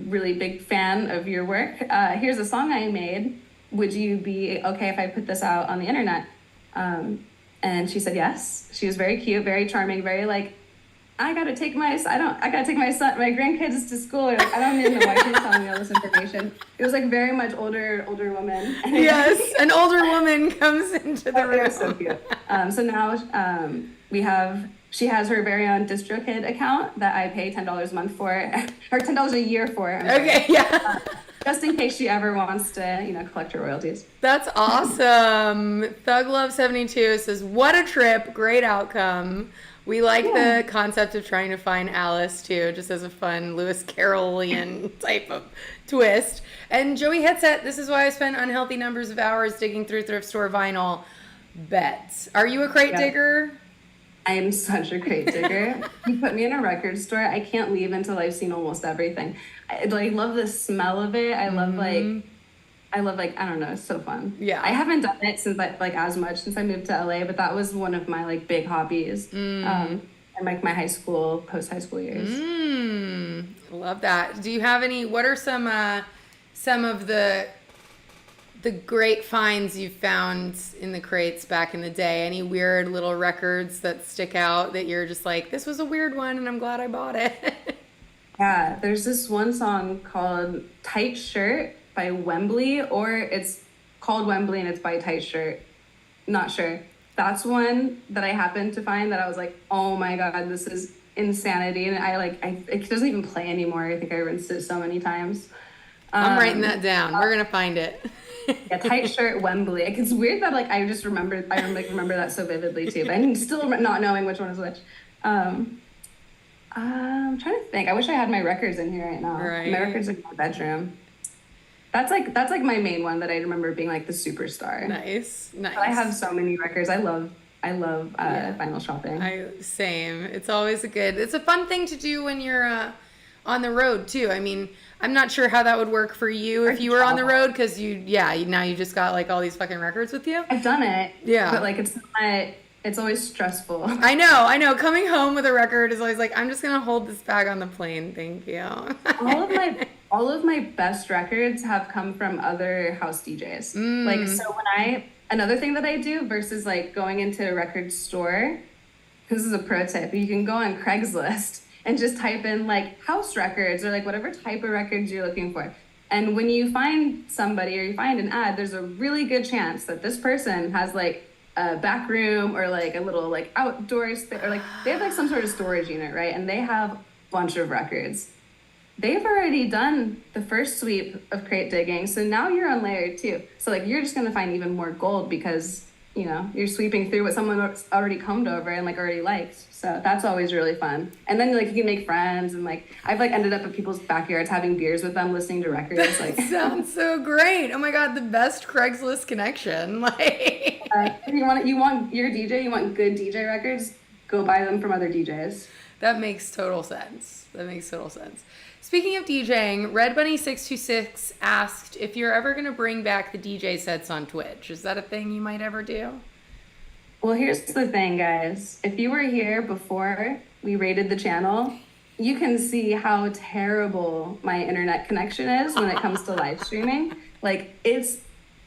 Really big fan of your work. Here's a song I made. Would you be okay if I put this out on the internet? And she said yes. She was very cute, very charming, very like, I gotta take my grandkids to school. Or, like, I don't even know why she's telling me all this information. It was like very much older woman. Yes, an older woman comes into the room. It was so cute. So now she has her very own DistroKid account that I pay $10 a month for, or $10 a year for. Okay, yeah. Just in case she ever wants to, collect her royalties. That's awesome. Thug Love 72 says, what a trip, great outcome. We like the concept of trying to find Alice, too, just as a fun Lewis Carrollian type of twist. And Joey Headset, this is why I spend unhealthy numbers of hours digging through thrift store vinyl. Bets. Are you a crate digger? I am such a crate digger. You put me in a record store, I can't leave until I've seen almost everything. I love the smell of it. I love I don't know, it's so fun. Yeah. I haven't done it since as much since I moved to LA, but that was one of my big hobbies. And my high school, post-high school years. Love that. Do you have what are some of the great finds you found in the crates back in the day? Any weird little records that stick out that you're just like, this was a weird one and I'm glad I bought it? Yeah, there's this one song called Tight Shirt by Wembley, or it's called Wembley and it's by Tight Shirt. Not sure. That's one that I happened to find that I was like, oh my God, this is insanity. And it doesn't even play anymore. I think I rinsed it so many times. I'm writing that down. We're going to find it. Yeah, Tight Shirt, Wembley. It's weird that I just remember that so vividly too, but I'm still not knowing which one is which. I'm trying to think. I wish I had my records in here right now. Right. My records are in my bedroom. That's my main one that I remember being the superstar. Nice. But I have so many records. I love vinyl shopping. Same. It's always it's a fun thing to do when you're on the road too. I mean, I'm not sure how that would work for you if you were on the road, because now you just got like all these fucking records with you. I've done it. Yeah. But like it's always stressful. I know. Coming home with a record is always like, I'm just gonna hold this bag on the plane. Thank you. all of my best records have come from other house DJs. Like, so another thing that I do versus like going into a record store, this is a pro tip, you can go on Craigslist and just type in like house records or like whatever type of records you're looking for. And when you find somebody or you find an ad, there's a really good chance that this person has like a back room or like a little like outdoors or like they have like some sort of storage unit, right? And they have a bunch of records. They've already done the first sweep of crate digging, so now you're on layer 2. So like you're just gonna find even more gold because you're sweeping through what someone already combed over and like already liked. So that's always really fun. And then like you can make friends and like I've like ended up at people's backyards having beers with them, listening to records. Like sounds so great. Oh my god, the best Craigslist connection. Like you want your DJ, you want good DJ records, go buy them from other DJs. That makes total sense. Speaking of DJing, Red Bunny 626 asked if you're ever going to bring back the DJ sets on Twitch. Is that a thing you might ever do? Well, here's the thing, guys. If you were here before we raided the channel, you can see how terrible my internet connection is when it comes to live streaming. Like, it's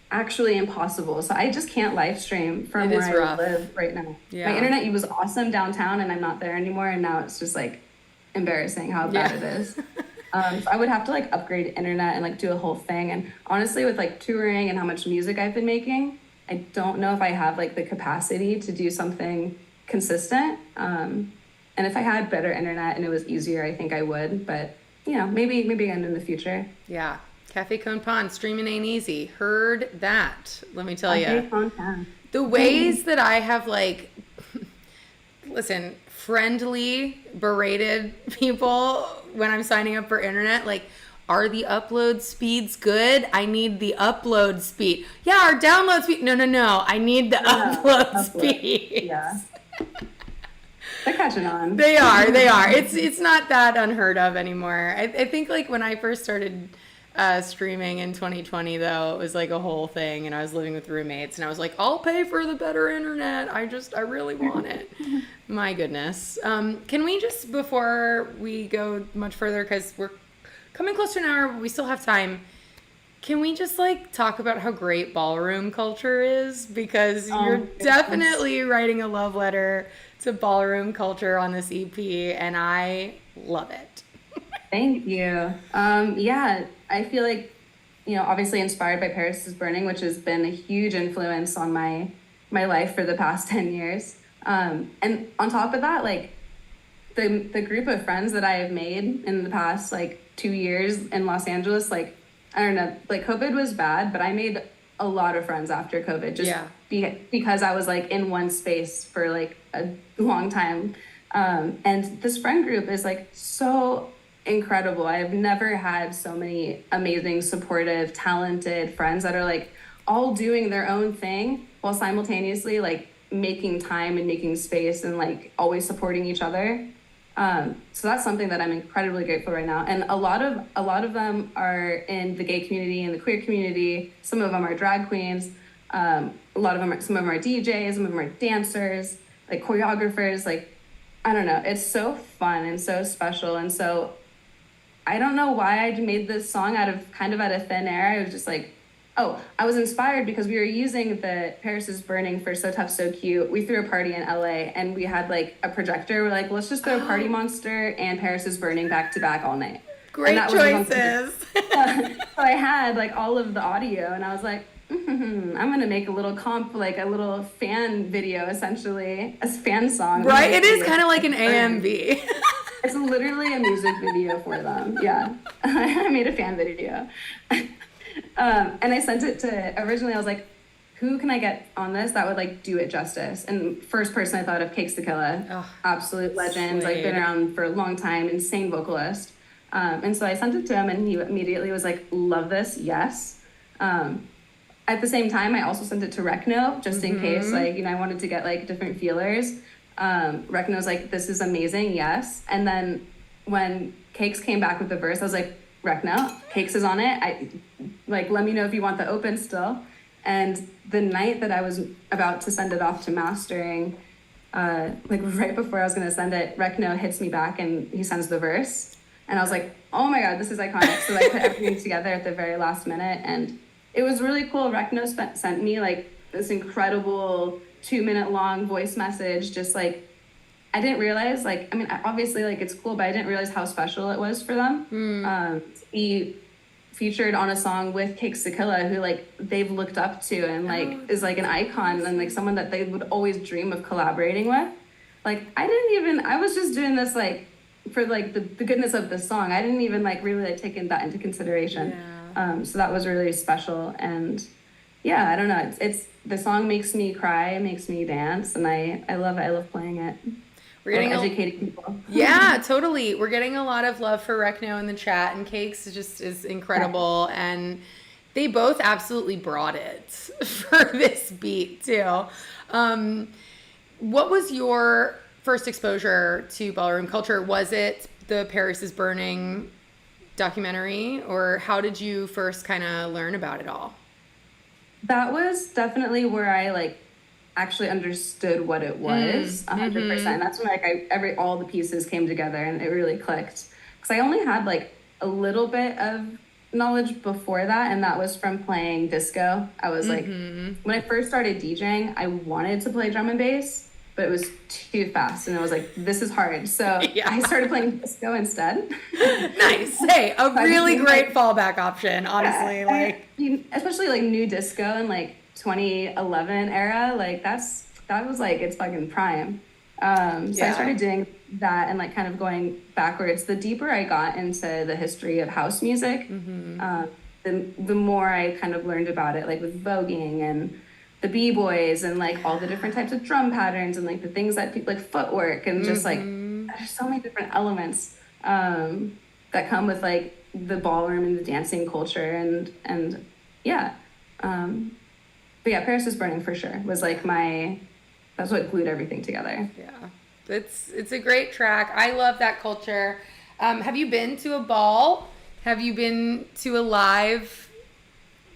actually impossible. So I just can't live stream from where I live right now. Yeah. My internet was awesome downtown, and I'm not there anymore, and now it's just, like, embarrassing how bad it is. So I would have to like upgrade internet and like do a whole thing. And honestly, with like touring and how much music I've been making, I don't know if I have like the capacity to do something consistent. And if I had better internet and it was easier, I think I would. But maybe again in the future. Yeah, Cafe Con Pan streaming ain't easy. Heard that? Let me tell you. The ways that I have like, listen, friendly berated people when I'm signing up for internet, like, are the upload speeds good? I need the upload speed. Yeah, our download speed. No. I need the upload speed. Yeah. They're catching on. They are. It's not that unheard of anymore. I think like when I first started streaming in 2020 though, it was like a whole thing, and I was living with roommates and I was like, I'll pay for the better internet. I really want it. My goodness. Can we just, before we go much further, because we're coming close to an hour, but we still have time, can we just like talk about how great ballroom culture is? Because you're definitely writing a love letter to ballroom culture on this EP, and I love it. Thank you. Yeah, I feel like, obviously inspired by Paris is Burning, which has been a huge influence on my life for the past 10 years. And on top of that, like the group of friends that I have made in the past like 2 years in Los Angeles, like, I don't know, like COVID was bad, but I made a lot of friends after COVID just because I was like in one space for like a long time. And this friend group is like so incredible. I have never had so many amazing, supportive, talented friends that are like all doing their own thing while simultaneously like making time and making space and like always supporting each other. So that's something that I'm incredibly grateful right now. And a lot of them are in the gay community and the queer community. Some of them are drag queens. Some of them are DJs, some of them are dancers, like choreographers. Like, I don't know. It's so fun and so special. And so I don't know why I made this song out of thin air. I was just like, I was inspired because we were using the Paris is Burning for So Tough, So Cute. We threw a party in LA and we had like a projector. We're like, let's just throw Party Monster and Paris is Burning back to back all night. Great choices. So I had like all of the audio and I was like, I'm going to make a little comp, like a little fan video, essentially, a fan song. Right? It is kind of like an AMV. It's literally a music video for them. Yeah. I made a fan video. And I sent it to, originally I was like, who can I get on this that would like do it justice? And first person I thought of, Cakes Tequila, absolute legend, like been around for a long time, insane vocalist. And so I sent it to him and he immediately was like, love this, yes. At the same time, I also sent it to Recno just in case, like, I wanted to get like different feelers. Recno's like, this is amazing, yes. And then when Cakes came back with the verse, I was like, Rekno, Cakes is on it. Let me know if you want the open still. And the night that I was about to send it off to mastering, right before I was gonna send it, Rekno hits me back and he sends the verse. And I was like, oh my God, this is iconic. So I put everything together at the very last minute. And it was really cool. Rekno sent me like this incredible 2-minute long voice message. Just like, I didn't realize, obviously like it's cool, but I didn't realize how special it was for them. He featured on a song with Cakes Sakilla, who like they've looked up to and is like an icon and like someone that they would always dream of collaborating with. Like I was just doing this like for like the goodness of the song. I didn't even like really like taking that into consideration. So that was really special. And yeah, I don't know, it's the song makes me cry, it makes me dance, and I love it. I love playing it. We're getting educating people. Yeah, totally. We're getting a lot of love for Rekno in the chat, and Cakes is incredible. Yeah. And they both absolutely brought it for this beat too. What was your first exposure to ballroom culture? Was it the Paris is Burning documentary, or how did you first kind of learn about it all? That was definitely where I like actually understood what it was 100%. That's when all the pieces came together and it really clicked. Because I only had like a little bit of knowledge before that, and that was from playing disco. I was like, when I first started DJing, I wanted to play drum and bass, but it was too fast, and I was like, this is hard. So I started playing disco instead. Nice. Hey, a really great fallback option, honestly. Especially like new disco and like 2011 era, like that was like its fucking prime. So I started doing that and like kind of going backwards. The deeper I got into the history of house music, the more I kind of learned about it, like with voguing and the b-boys and like all the different types of drum patterns and like the things that people like footwork and just like there's so many different elements that come with like the ballroom and the dancing culture and yeah. But yeah, Paris is Burning for sure was like that's what glued everything together. Yeah, it's a great track. I love that culture. Have you been to a ball? Have you been to a live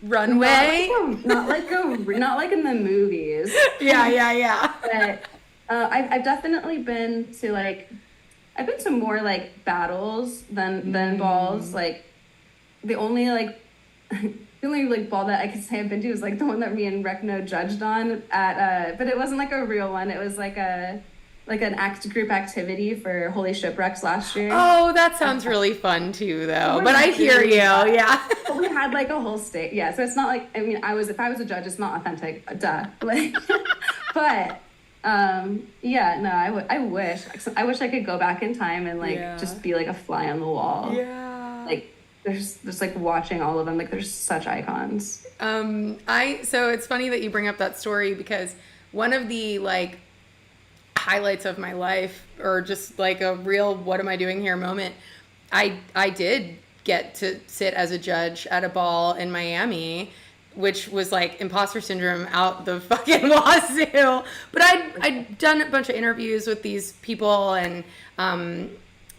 runway? Not like in the movies. Yeah. But I've definitely been to I've been to more like battles than balls. Like the only ball that I could say I've been to is like the one that me and Rekno judged on at but it wasn't like a real one. It was like an group activity for Holy Shipwrecks last year. Oh, that sounds really fun too though. But I hear you. Yeah. But we had like a whole state. Yeah, so it's not like if I was a judge, it's not authentic. Duh. Like but I wish I could go back in time and just be like a fly on the wall. Yeah. Like there's just like watching all of them, like there's such icons. So it's funny that you bring up that story because one of the like highlights of my life, or just like a real what am I doing here moment, I did get to sit as a judge at a ball in Miami, which was like imposter syndrome out the fucking wazoo. But I'd done a bunch of interviews with these people and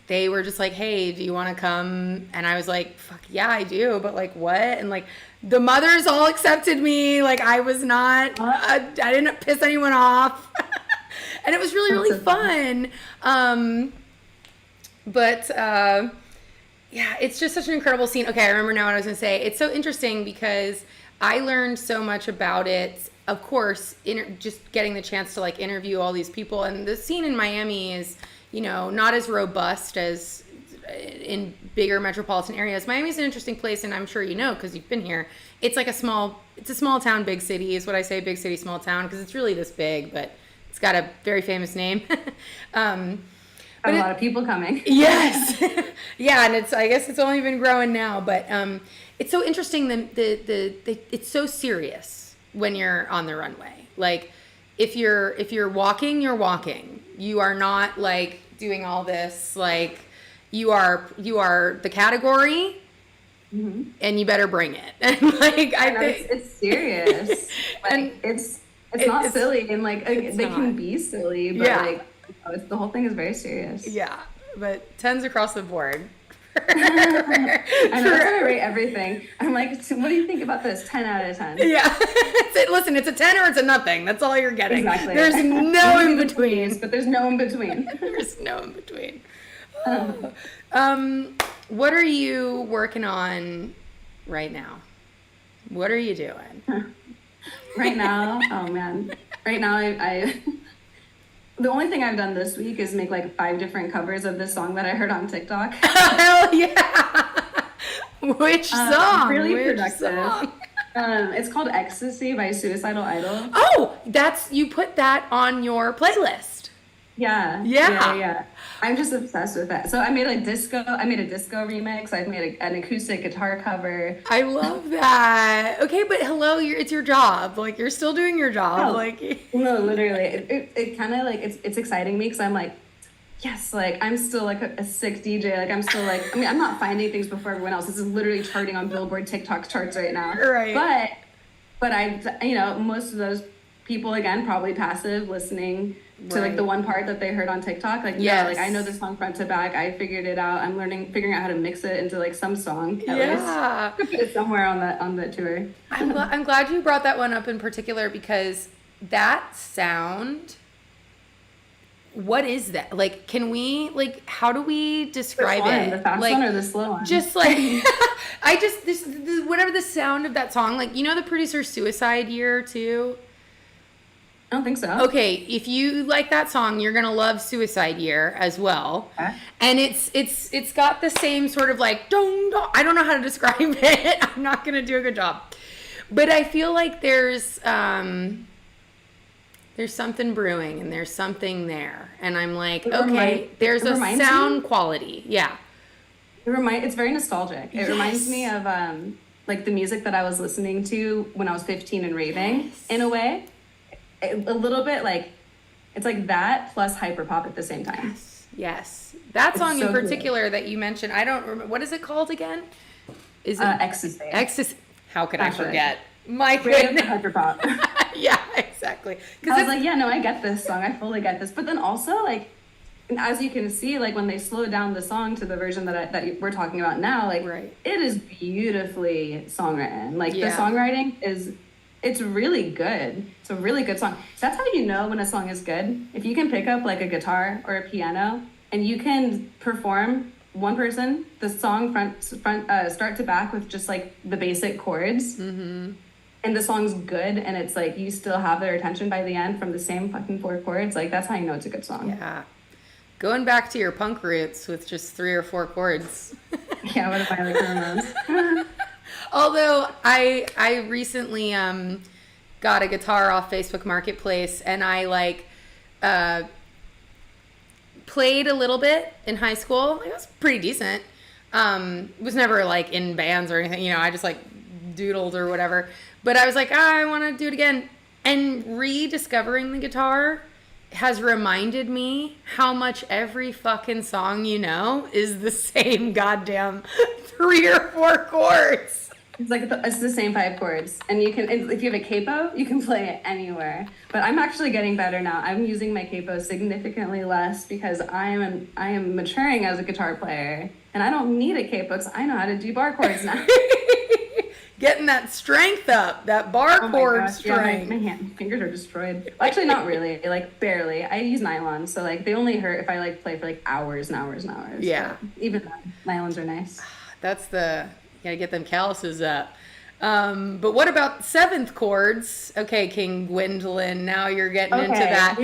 they were just like, hey, do you want to come? And I was like, fuck yeah, I do. But like, what? And like, the mothers all accepted me. Like, I was not, I didn't piss anyone off. And it was really, really fun. Yeah, it's just such an incredible scene. Okay, I remember now what I was going to say. It's so interesting because I learned so much about it. Of course, just getting the chance to like interview all these people. And the scene in Miami is, not as robust as in bigger metropolitan areas. Miami's an interesting place, and I'm sure you know because you've been here. It's like it's a small town, big city is what I say, big city, small town, because it's really this big, but it's got a very famous name. A lot of people coming. Yes. Yeah, and I guess it's only been growing now, but it's so interesting it's so serious when you're on the runway. Like if you're walking, you're walking. You are not like doing all this, like you are the category. Mm-hmm. And you better bring it. And like I think it's serious. Like and it's not silly, and like they can be silly, but the whole thing is very serious. Yeah. but 10s across the board. I know, that's how I rate everything. I'm like, so what do you think about this? 10 out of 10. Yeah. Listen, it's a 10 or it's a nothing. That's all you're getting. Exactly. There's no in between. But there's no in between. There's no in between. What are you working on right now? What are you doing? Right now, oh man. Right now, I the only thing I've done this week is make like 5 different covers of this song that I heard on TikTok. Hell yeah! Which song? Really Which productive. song? It's called Ecstasy by Suicidal Idol. Oh, you put that on your playlist. Yeah. I'm just obsessed with that. So I made a disco remix. I've made an acoustic guitar cover. I love that. Okay, but hello, it's your job. Like, you're still doing your job. Oh, like, no, literally, it kind of like it's exciting me because I'm like, yes, like I'm still like a sick DJ. Like I'm still like, I mean, I'm not finding things before everyone else. This is literally charting on Billboard TikTok charts right now. Right. But I, most of those people, again, probably passive listening to like the one part that they heard on TikTok. Like, yeah, like I know this song front to back. I figured it out. I'm figuring out how to mix it into like some song. At least. Put it somewhere on the tour. I'm glad you brought that one up in particular because that sound. What is that? Like, can we, like, how do we describe it? The fast like, one or the slow one? Just like, whatever the sound of that song, like, you know the producer Suicide Year too? I don't think so. Okay, if you like that song, you're gonna love Suicide Year as well. Okay. And it's got the same sort of like, I don't know how to describe it. I'm not gonna do a good job. But I feel like there's something brewing and there's something there. And I'm like, there's a sound quality. Yeah. It's very nostalgic. It reminds me of like the music that I was listening to when I was 15 and raving in a way. A little bit like, it's like that plus hyperpop at the same time. Yes. That song so in particular that you mentioned, I don't remember, what is it called again? Is it Ecstasy? Ecstasy. How could I forget? My goodness. Hyperpop. Yeah, exactly. I was like, yeah, no, I get this song. I fully get this. But then also, like, as you can see, like when they slow down the song to the version that we're talking about now, like it is beautifully songwritten. Like the songwriting it's really good. It's a really good song. So that's how you know when a song is good. If you can pick up like a guitar or a piano and you can perform one person, the song front start to back with just like the basic chords. Mm-hmm. And the song's good, and it's like you still have their attention by the end from the same fucking 4 chords. Like that's how you know it's a good song. Yeah, going back to your punk roots with just 3 or 4 chords. Yeah, what if I like Ramones? Although I recently got a guitar off Facebook Marketplace, and I like played a little bit in high school. It was pretty decent. Was never like in bands or anything. You know, I just like doodled or whatever. But I was like, I want to do it again. And rediscovering the guitar has reminded me how much every fucking song you know is the same goddamn 3 or 4 chords. It's like it's the same 5 chords, and you can, if you have a capo, you can play it anywhere. But I'm actually getting better now. I'm using my capo significantly less because I am maturing as a guitar player, and I don't need a capo because I know how to do bar chords now. Getting that strength up, that bar chord strength. Yeah, my fingers are destroyed. Well, actually, not really, like barely. I use nylon, so like they only hurt if I like play for like hours and hours and hours. Yeah. But even then, nylons are nice. That's you gotta get them calluses up. But what about 7th chords? Okay, King Gwendolyn, now you're getting into that,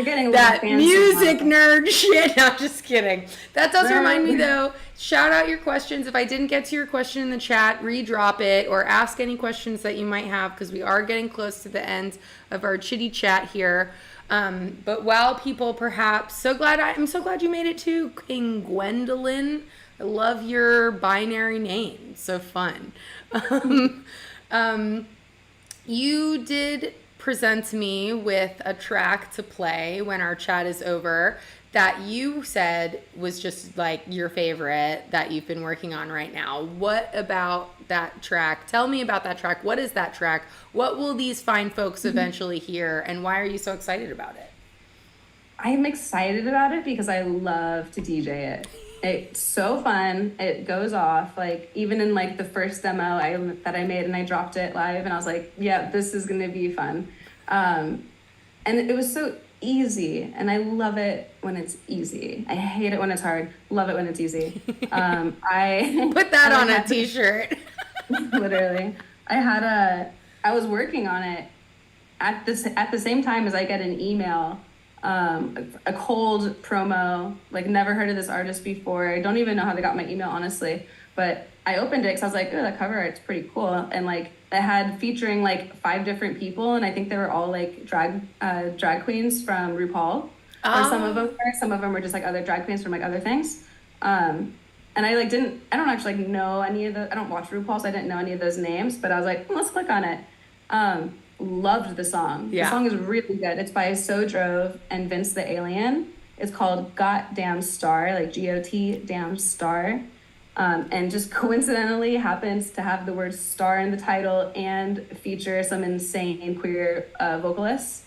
music nerd shit. No, I'm just kidding. That does remind me though, shout out your questions. If I didn't get to your question in the chat, redrop it or ask any questions that you might have because we are getting close to the end of our chitty chat here. But while people perhaps, I'm so glad you made it to King Gwendolyn. I love your binary name. So fun. You did present me with a track to play when our chat is over that you said was just like your favorite that you've been working on right now. What about that track? Tell me about that track. What is that track? What will these fine folks eventually hear? And why are you so excited about it? I'm excited about it because I love to DJ it. It's so fun. It goes off. Like even in like the first demo that I made and I dropped it live and I was like, yeah, this is gonna be fun. And it was so easy, and I love it when it's easy. I hate it when it's hard. Love it when it's easy. I Put that on a t-shirt. literally. I was working on it at the same time as I get an email, a cold promo, like never heard of this artist before. I don't even know how they got my email, honestly. But I opened it because I was like, oh, that cover art's pretty cool. And like it had featuring like 5 different people, and I think they were all like drag queens from RuPaul. Or some of them were just like other drag queens from like other things. And I like I don't actually like know any of I don't watch RuPaul, so I didn't know any of those names, but I was like, let's click on it. Loved the song. Yeah. The song is really good. It's by So Drove and Vince the Alien. It's called Goddamn Star, like G-O-T damn star. And just coincidentally happens to have the word star in the title and feature some insane queer vocalists.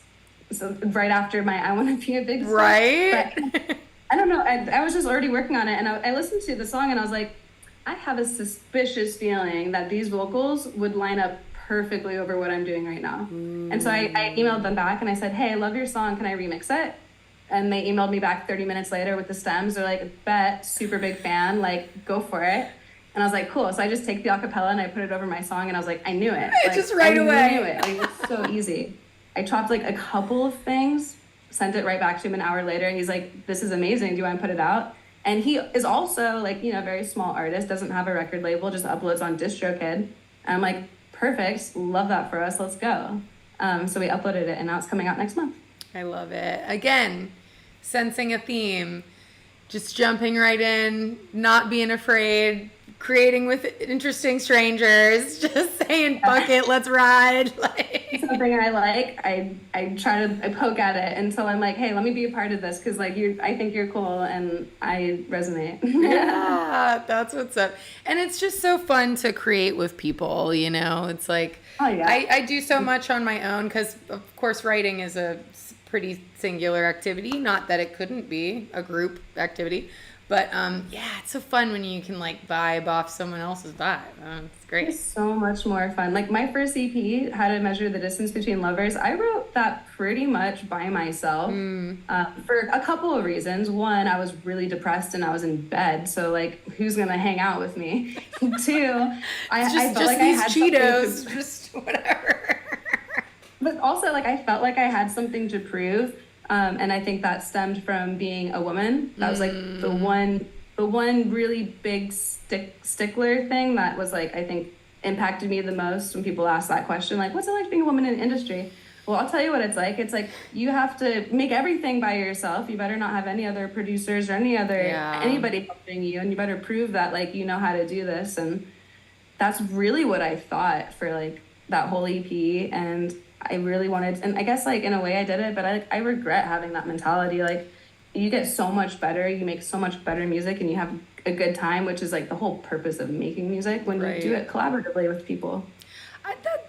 So right after my I Want to Be a Big Star. Right? But I don't know. I was just already working on it, and I listened to the song and I was like, I have a suspicious feeling that these vocals would line up perfectly over what I'm doing right now. And so I emailed them back and I said, hey, I love your song. Can I remix it? And they emailed me back 30 minutes later with the stems. They're like, bet, super big fan, like, go for it. And I was like, cool. So I just take the acapella and I put it over my song, and I was like, I knew it. Like, just right away. I knew it. Like, it's so easy. I chopped like a couple of things, sent it right back to him an hour later, and he's like, this is amazing. Do you want to put it out? And he is also like, you know, a very small artist, doesn't have a record label, just uploads on DistroKid. And I'm like, perfect. Love that for us. Let's go. So we uploaded it, and now it's coming out next month. I love it. Again, sensing a theme, just jumping right in, not being afraid, creating with interesting strangers, just saying, fuck it, let's ride. Like something I like, I try to poke at it until I'm like, hey, let me be a part of this, because like I think you're cool and I resonate. Yeah, that's what's up. And it's just so fun to create with people, you know. It's like, oh, yeah. I do so much on my own because, of course, writing is a pretty singular activity. Not that it couldn't be a group activity. But yeah, it's so fun when you can like vibe off someone else's vibe. It's great. It's so much more fun. Like my first EP, How to Measure the Distance Between Lovers, I wrote that pretty much by myself for a couple of reasons. One, I was really depressed and I was in bed, so like, who's gonna hang out with me? Two, I felt like I had Cheetos, just whatever. But also, like, I felt like I had something to prove. And I think that stemmed from being a woman. That was like the one really big stickler thing that was like, I think impacted me the most when people ask that question, like, what's it like being a woman in the industry? Well, I'll tell you what it's like. It's like you have to make everything by yourself. You better not have any other producers or anybody helping you, and you better prove that like you know how to do this. And that's really what I thought for like that whole EP. And I really wanted, and I guess like in a way I did it, but I regret having that mentality. Like you get so much better, you make so much better music, and you have a good time, which is like the whole purpose of making music when you do it collaboratively with people.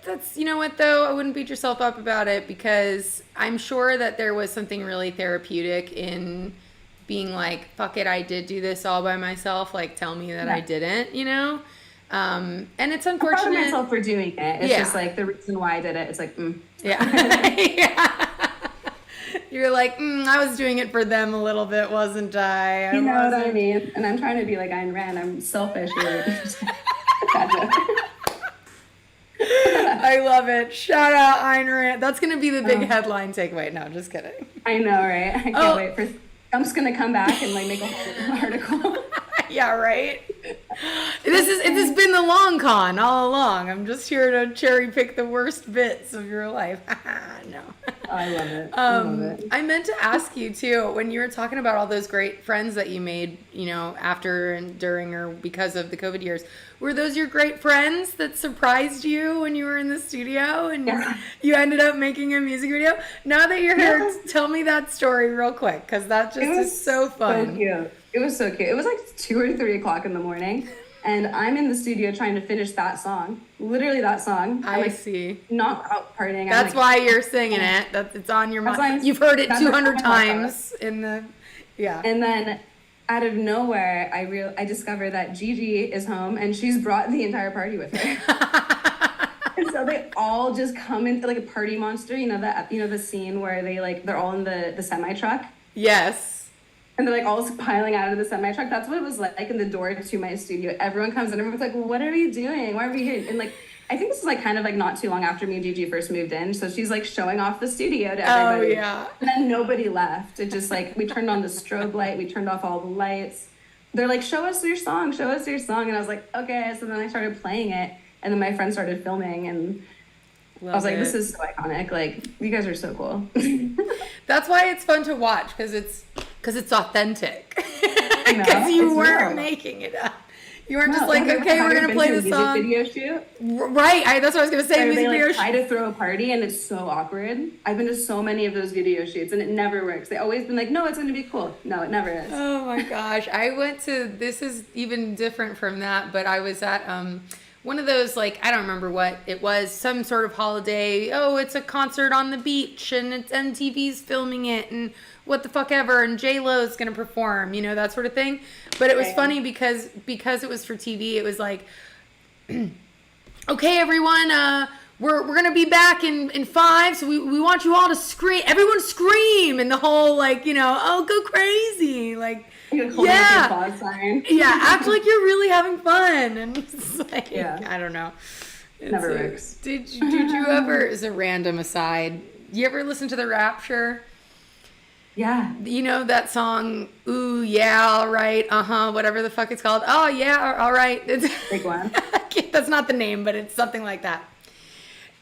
That's, you know what though, I wouldn't beat yourself up about it, because I'm sure that there was something really therapeutic in being like, fuck it, I did do this all by myself, like tell me that I didn't, you know? And it's unfortunate. I'm proud of myself for doing it. It's just like the reason why I did it. It's like, Yeah. Yeah. You're like, I was doing it for them a little bit, wasn't I? You know what I mean? And I'm trying to be like Ayn Rand. I'm selfish. I love it. Shout out Ayn Rand. That's going to be the big headline takeaway. No, just kidding. I know, right? I can't wait for... I'm just going to come back and like make a whole article. Yeah, right? It has been the long con all along. I'm just here to cherry pick the worst bits of your life. No. I love it. I love it. I meant to ask you too, when you were talking about all those great friends that you made, you know, after and during or because of the COVID years, were those your great friends that surprised you when you were in the studio and you ended up making a music video? Now that you're here, tell me that story real quick, because that just is so fun. So cute. It was so cute. It was like 2 or 3 o'clock in the morning, and I'm in the studio trying to finish that song. Literally that song. I see. Not out partying. That's why you're singing it. It's on your mind. You've heard it 200 times in the, And then out of nowhere, I discover that Gigi is home and she's brought the entire party with her. And so they all just come into like a party monster. You know that the scene where they're all in the semi truck. Yes. And they're like all piling out of the semi truck. That's what it was like in the door to my studio. Everyone comes in, everyone's like, "What are we doing? Why are we here?" And like, I think this is like kind of like not too long after me and Gigi first moved in. So she's like showing off the studio to everybody. Oh yeah. And then nobody left. It just like we turned on the strobe light, we turned off all the lights. They're like, "Show us your song, show us your song." And I was like, "Okay." So then I started playing it, and then my friend started filming, and I was like, "This is so iconic! Like, you guys are so cool." That's why it's fun to watch because it's authentic. I know, Because you it's weren't real. making it up. You weren't just like, okay, we're gonna play the song. Music video shoot. Right. That's what I was gonna say. Where Music they video like try to throw a party and it's so awkward. I've been to so many of those video shoots and it never works. They always been like, "No, it's gonna be cool." No, it never is. Oh my gosh. I went to, this is even different from that, but I was at one of those, like, I don't remember what it was, some sort of holiday. Oh, it's a concert on the beach and it's MTV's filming it and what the fuck ever, and J-Lo's gonna perform, you know, that sort of thing. But it was funny because it was for TV. It was like, okay, everyone, we're gonna be back in 5, so we want you all to scream. Everyone scream, and the whole, like, you know, oh, go crazy, like, yeah, Applause sign. yeah, act like you're really having fun, and it's like, Yeah. I don't know. Never works. Did you ever? As a random aside, you ever listen to The Rapture? Yeah. You know that song, "Ooh, yeah, all right, whatever the fuck it's called." Oh, yeah, all right. It's, Big one. that's not the name, but it's something like that.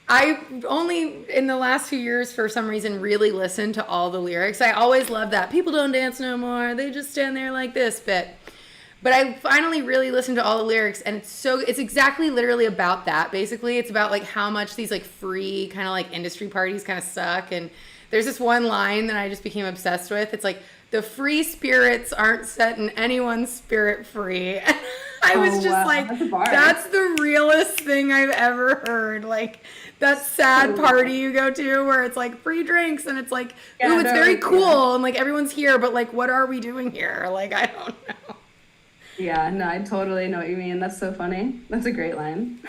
I only, in the last few years, for some reason, really listened to all the lyrics. I always loved that. People don't dance no more. They just stand there like this bit. But I finally really listened to all the lyrics, and it's exactly literally about that. Basically, it's about like how much these like free kind of like industry parties kind of suck. And there's this one line that I just became obsessed with. It's like, "The free spirits aren't setting anyone's spirit free." And I was just like, That's a bar. that's the realest thing I've ever heard. Like, that sad party you go to where it's like free drinks and it's like, Yeah, ooh, it's no, very yeah. cool and like everyone's here, but like, what are we doing here? Like, I don't know. Yeah, no, I totally know what you mean. That's so funny. That's a great line.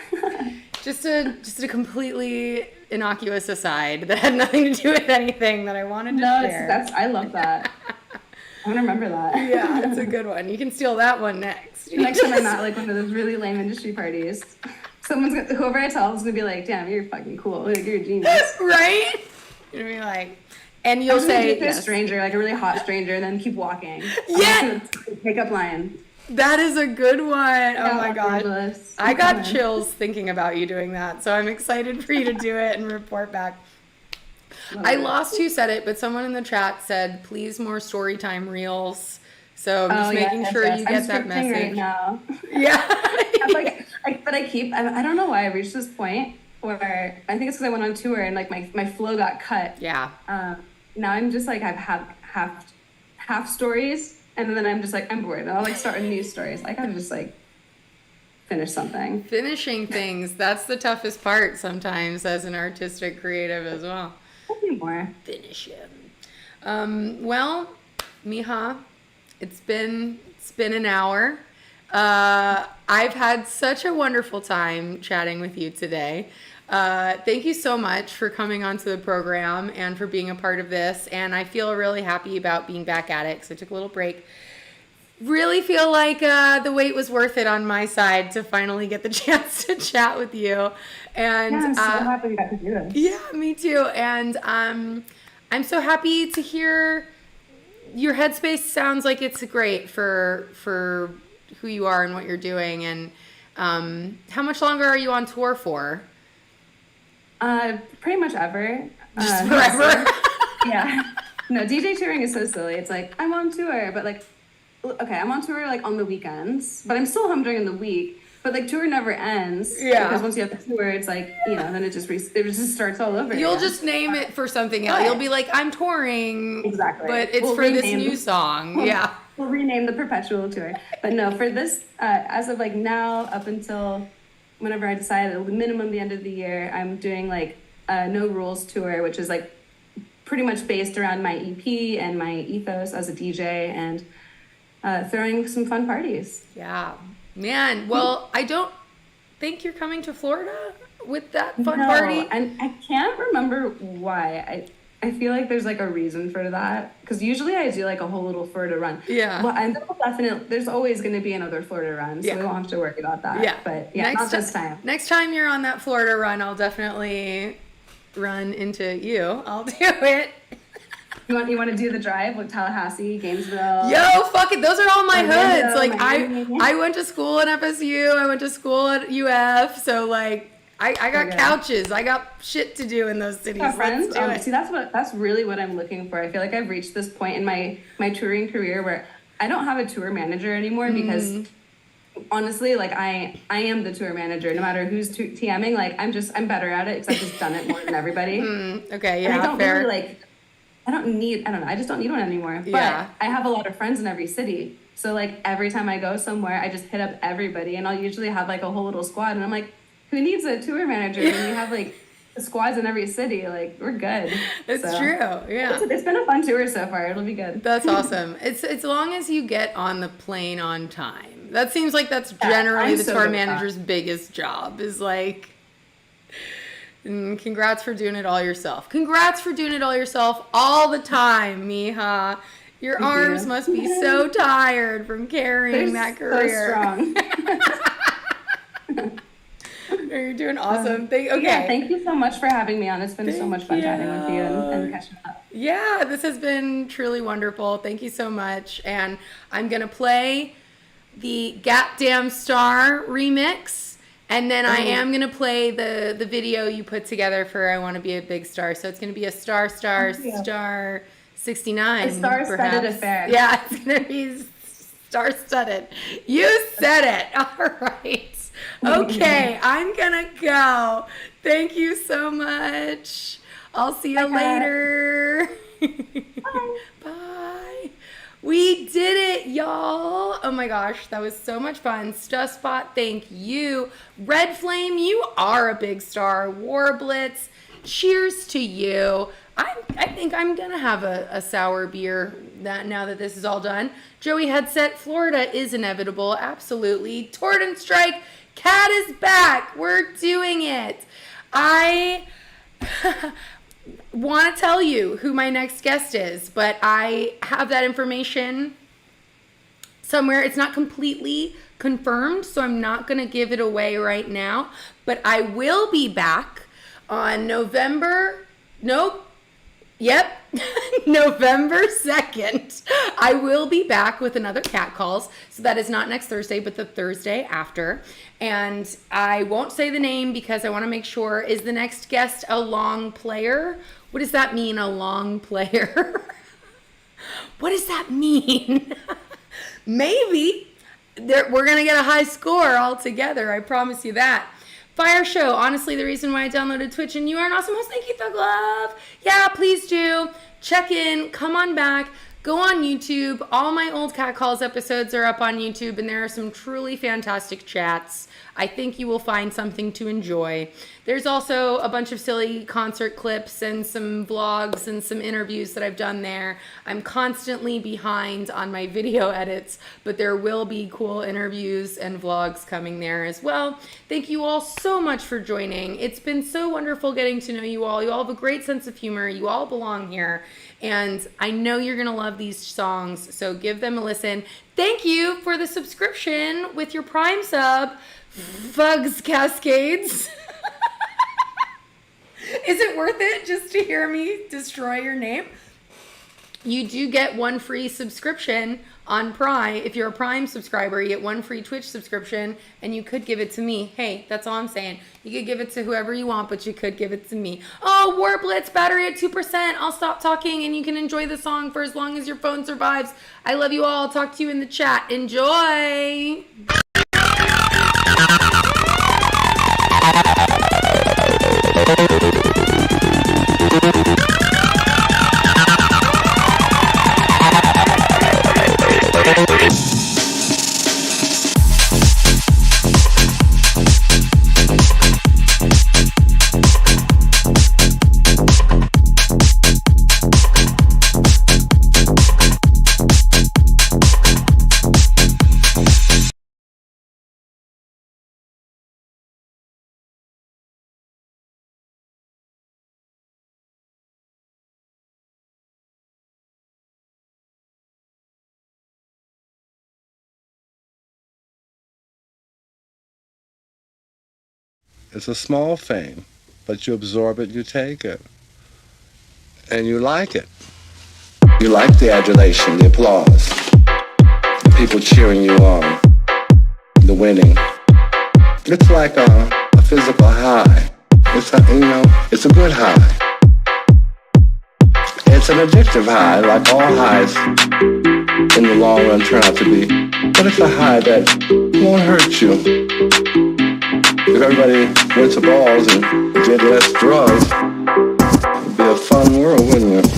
Just a completely innocuous aside that had nothing to do with anything that I wanted to share. I love that. I'm gonna remember that. Yeah, it's a good one. You can steal that one next. Next time I'm at like one of those really lame industry parties, whoever I tell is gonna be like, "Damn, you're fucking cool. Like, you're a genius." Right? You're gonna be like, and you'll I'm gonna do say, it to a yes. stranger, like a really hot stranger, and then keep walking. Yeah. Pickup line. That is a good one. Oh my Los god. Angeles. I got Come on. chills thinking about you doing that. So I'm excited for you to do it and report back. I lost who said it, but someone in the chat said, "Please more story time reels." So I'm just making sure you get that I'm scripting message. right now. Yeah. But I don't know why I reached this point where I think it's because I went on tour and like my flow got cut. Yeah. Now I'm just like I've half stories, and then I'm just like I'm bored. And I'll like start new stories. I gotta just like finish something. Finishing things, that's the toughest part sometimes as an artistic creative as well. More. Finish him. Well, Mija, it's been an hour. I've had such a wonderful time chatting with you today. Thank you so much for coming onto the program and for being a part of this. And I feel really happy about being back at it because I took a little break. Really feel like the wait was worth it on my side to finally get the chance to chat with you. And Yeah, I'm so happy we got to do this. yeah, me too. And I'm so happy to hear your headspace sounds like it's great for who you are and what you're doing. And how much longer are you on tour for? Pretty much ever. Just forever? Yeah. No, DJ touring is so silly. It's like I'm on tour, but like, okay, I'm on tour like on the weekends, but I'm still home during the week. But like tour never ends. Yeah. Because once you have the tour, it's like, you know, then it just starts all over. You'll again. just name it for something else. Right. You'll be like, I'm touring, Exactly. but it's We'll for this rename- new song. Yeah. We'll rename the perpetual tour. But no, for this, as of like now up until whenever I decide, at the minimum the end of the year, I'm doing like a No Rules tour, which is like pretty much based around my EP and my ethos as a DJ. And throwing some fun parties. Yeah, man. Well, I don't think you're coming to Florida with that fun No, party. and I can't remember why. I feel like there's like a reason for that, because usually I do like a whole little Florida run. Yeah. Well, and definitely there's always going to be another Florida run, so Yeah. we won't have to worry about that. Yeah. But yeah, not this time. Next time you're on that Florida run, I'll definitely run into you. I'll do it. You want to do the drive with Tallahassee, Gainesville? Yo, fuck it. Those are all my Orlando, hoods. Like Miami. I went to school at FSU. I went to school at UF. So like I got Okay. couches. I got shit to do in those cities. Got friends? Let's do it. See, that's really what I'm looking for. I feel like I've reached this point in my touring career where I don't have a tour manager anymore, because honestly, like I am the tour manager. No matter who's TMing, like I'm better at it, because I've just done it more than everybody. Okay, yeah, And I don't fair. really like. I don't know. I just don't need one anymore. But Yeah. I have a lot of friends in every city. So like every time I go somewhere, I just hit up everybody, and I'll usually have like a whole little squad. And I'm like, who needs a tour manager when you have like squads in every city? Like, we're good. It's So, true. Yeah. it's been a fun tour so far. It'll be good. That's awesome. It's as long as you get on the plane on time. That seems like that's generally I'm the so tour good with that. manager's biggest job is like, congrats for doing it all yourself. Congrats for doing it all yourself all the time, Mija. Your Thank arms you. must be so tired from carrying that They're career. So strong. You're doing awesome. Okay. Yeah, thank you so much for having me on. It's been so much fun Thank chatting with you and you. catching up. Yeah, this has been truly wonderful. Thank you so much. And I'm going to play the Goddamn Star remix. And then I am going to play the video you put together for I Want to Be a Big Star. So it's going to be a star you. 69. A star-studded perhaps. affair. Yeah, it's going to be star-studded. You said it. All right. Okay, I'm going to go. Thank you so much. I'll see you later. Bye. Bye. We did it, y'all. Oh my gosh, that was so much fun. Stuffspot, thank you. Red Flame, you are a big star. Warblitz, cheers to you. I think I'm gonna have a sour beer now that this is all done. Joey Headset, Florida is inevitable, absolutely. Torden Strike, Cat is back. We're doing it. I want to tell you who my next guest is, but I have that information somewhere. It's not completely confirmed, so I'm not going to give it away right now. But I will be back on November 2nd. I will be back with another Cat Calls. So that is not next Thursday, but the Thursday after. And I won't say the name because I want to make sure, is the next guest a long player? What does that mean, a long player? What does that mean? Maybe. We're going to get a high score altogether. I promise you that. Fire Show, honestly, the reason why I downloaded Twitch, and you are an awesome host. Thank you, Thug Love. Yeah, please do. Check in. Come on back. Go on YouTube. All my old Cat Calls episodes are up on YouTube, and there are some truly fantastic chats. I think you will find something to enjoy. There's also a bunch of silly concert clips and some vlogs and some interviews that I've done there. I'm constantly behind on my video edits, but there will be cool interviews and vlogs coming there as well. Thank you all so much for joining. It's been so wonderful getting to know you all. You all have a great sense of humor. You all belong here. And I know you're going to love these songs, so give them a listen. Thank you for the subscription with your Prime sub, Fugs Cascades. Is it worth it just to hear me destroy your name? You do get one free subscription on Prime. If you're a Prime subscriber, you get one free Twitch subscription, and you could give it to me. Hey, that's all I'm saying. You could give it to whoever you want, but you could give it to me. Oh, Warblitz, battery at 2%. I'll stop talking, and you can enjoy the song for as long as your phone survives. I love you all. I'll talk to you in the chat. Enjoy. It's a small fame, but you absorb it, you take it. And you like it. You like the adulation, the applause, the people cheering you on, the winning. It's like a physical high. It's a good high. It's an addictive high, like all highs in the long run turn out to be. But it's a high that won't hurt you. If everybody went to balls and did less drugs, it'd be a fun world, wouldn't it?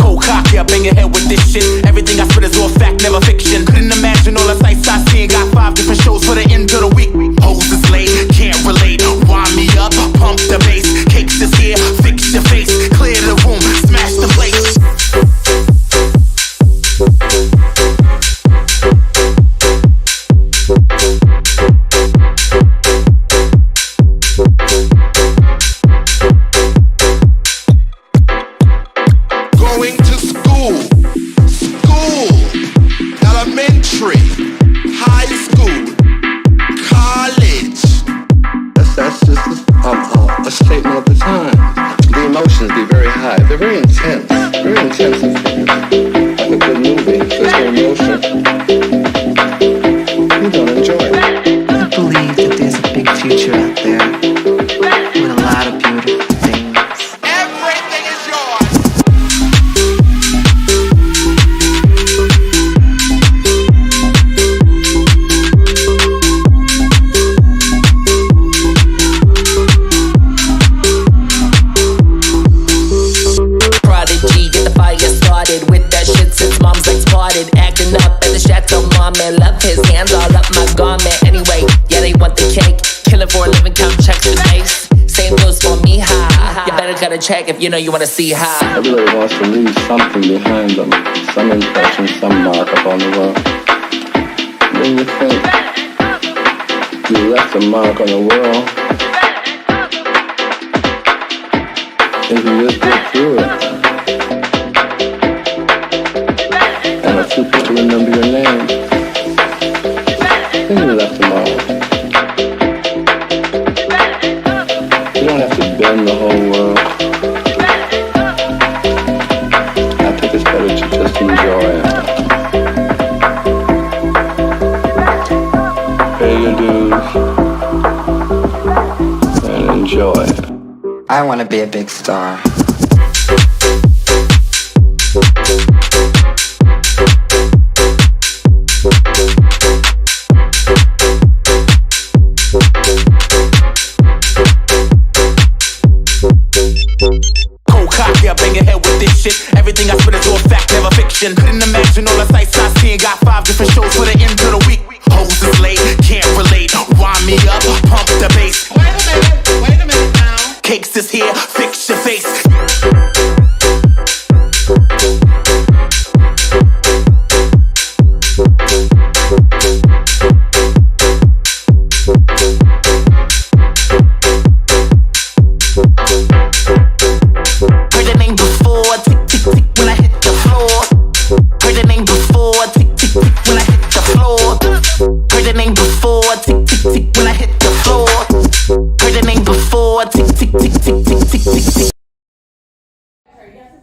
Cold cock, yeah, bang your head with this shit. Everything I spit is all fact, never fiction. Couldn't imagine all the sights I see. Got 5 different shows for the end of the week. Hoes is late, can't relate. Wind me up, pump the bass. Cakes is here, fix your face. Clear the room, smash the place. Going to school, elementary, high school, college. That's just a statement of the time. The emotions be very high. They're very intense. Very intensive. Like a good movie. There's no emotion. You don't enjoy it. I believe that there's a big future out there with a lot of beautiful things. Everything is yours. Prodigy, get the fire started with that shit since mom's legs parted. Acting up at the Chateau Marmot, love his hands all up my garment. Anyway, yeah, they want the cake. Killing for a living, count checks for space. Same goes for Mija. You better got a check if you know you wanna see how. Everybody wants to leave something behind them. Some impression, some mark upon the world. When you think you left a mark on the world, if you just get through it, and a few people remember your name, then you left a mark. You don't have to bend the whole world. I think it's better to just enjoy it. Pay your dues and enjoy it. I want to be a big star. Cold cock, yeah, bang your head with this shit. Everything I spit is all fact, never fiction. Couldn't imagine all the sights I see. Got 5 different shows for the end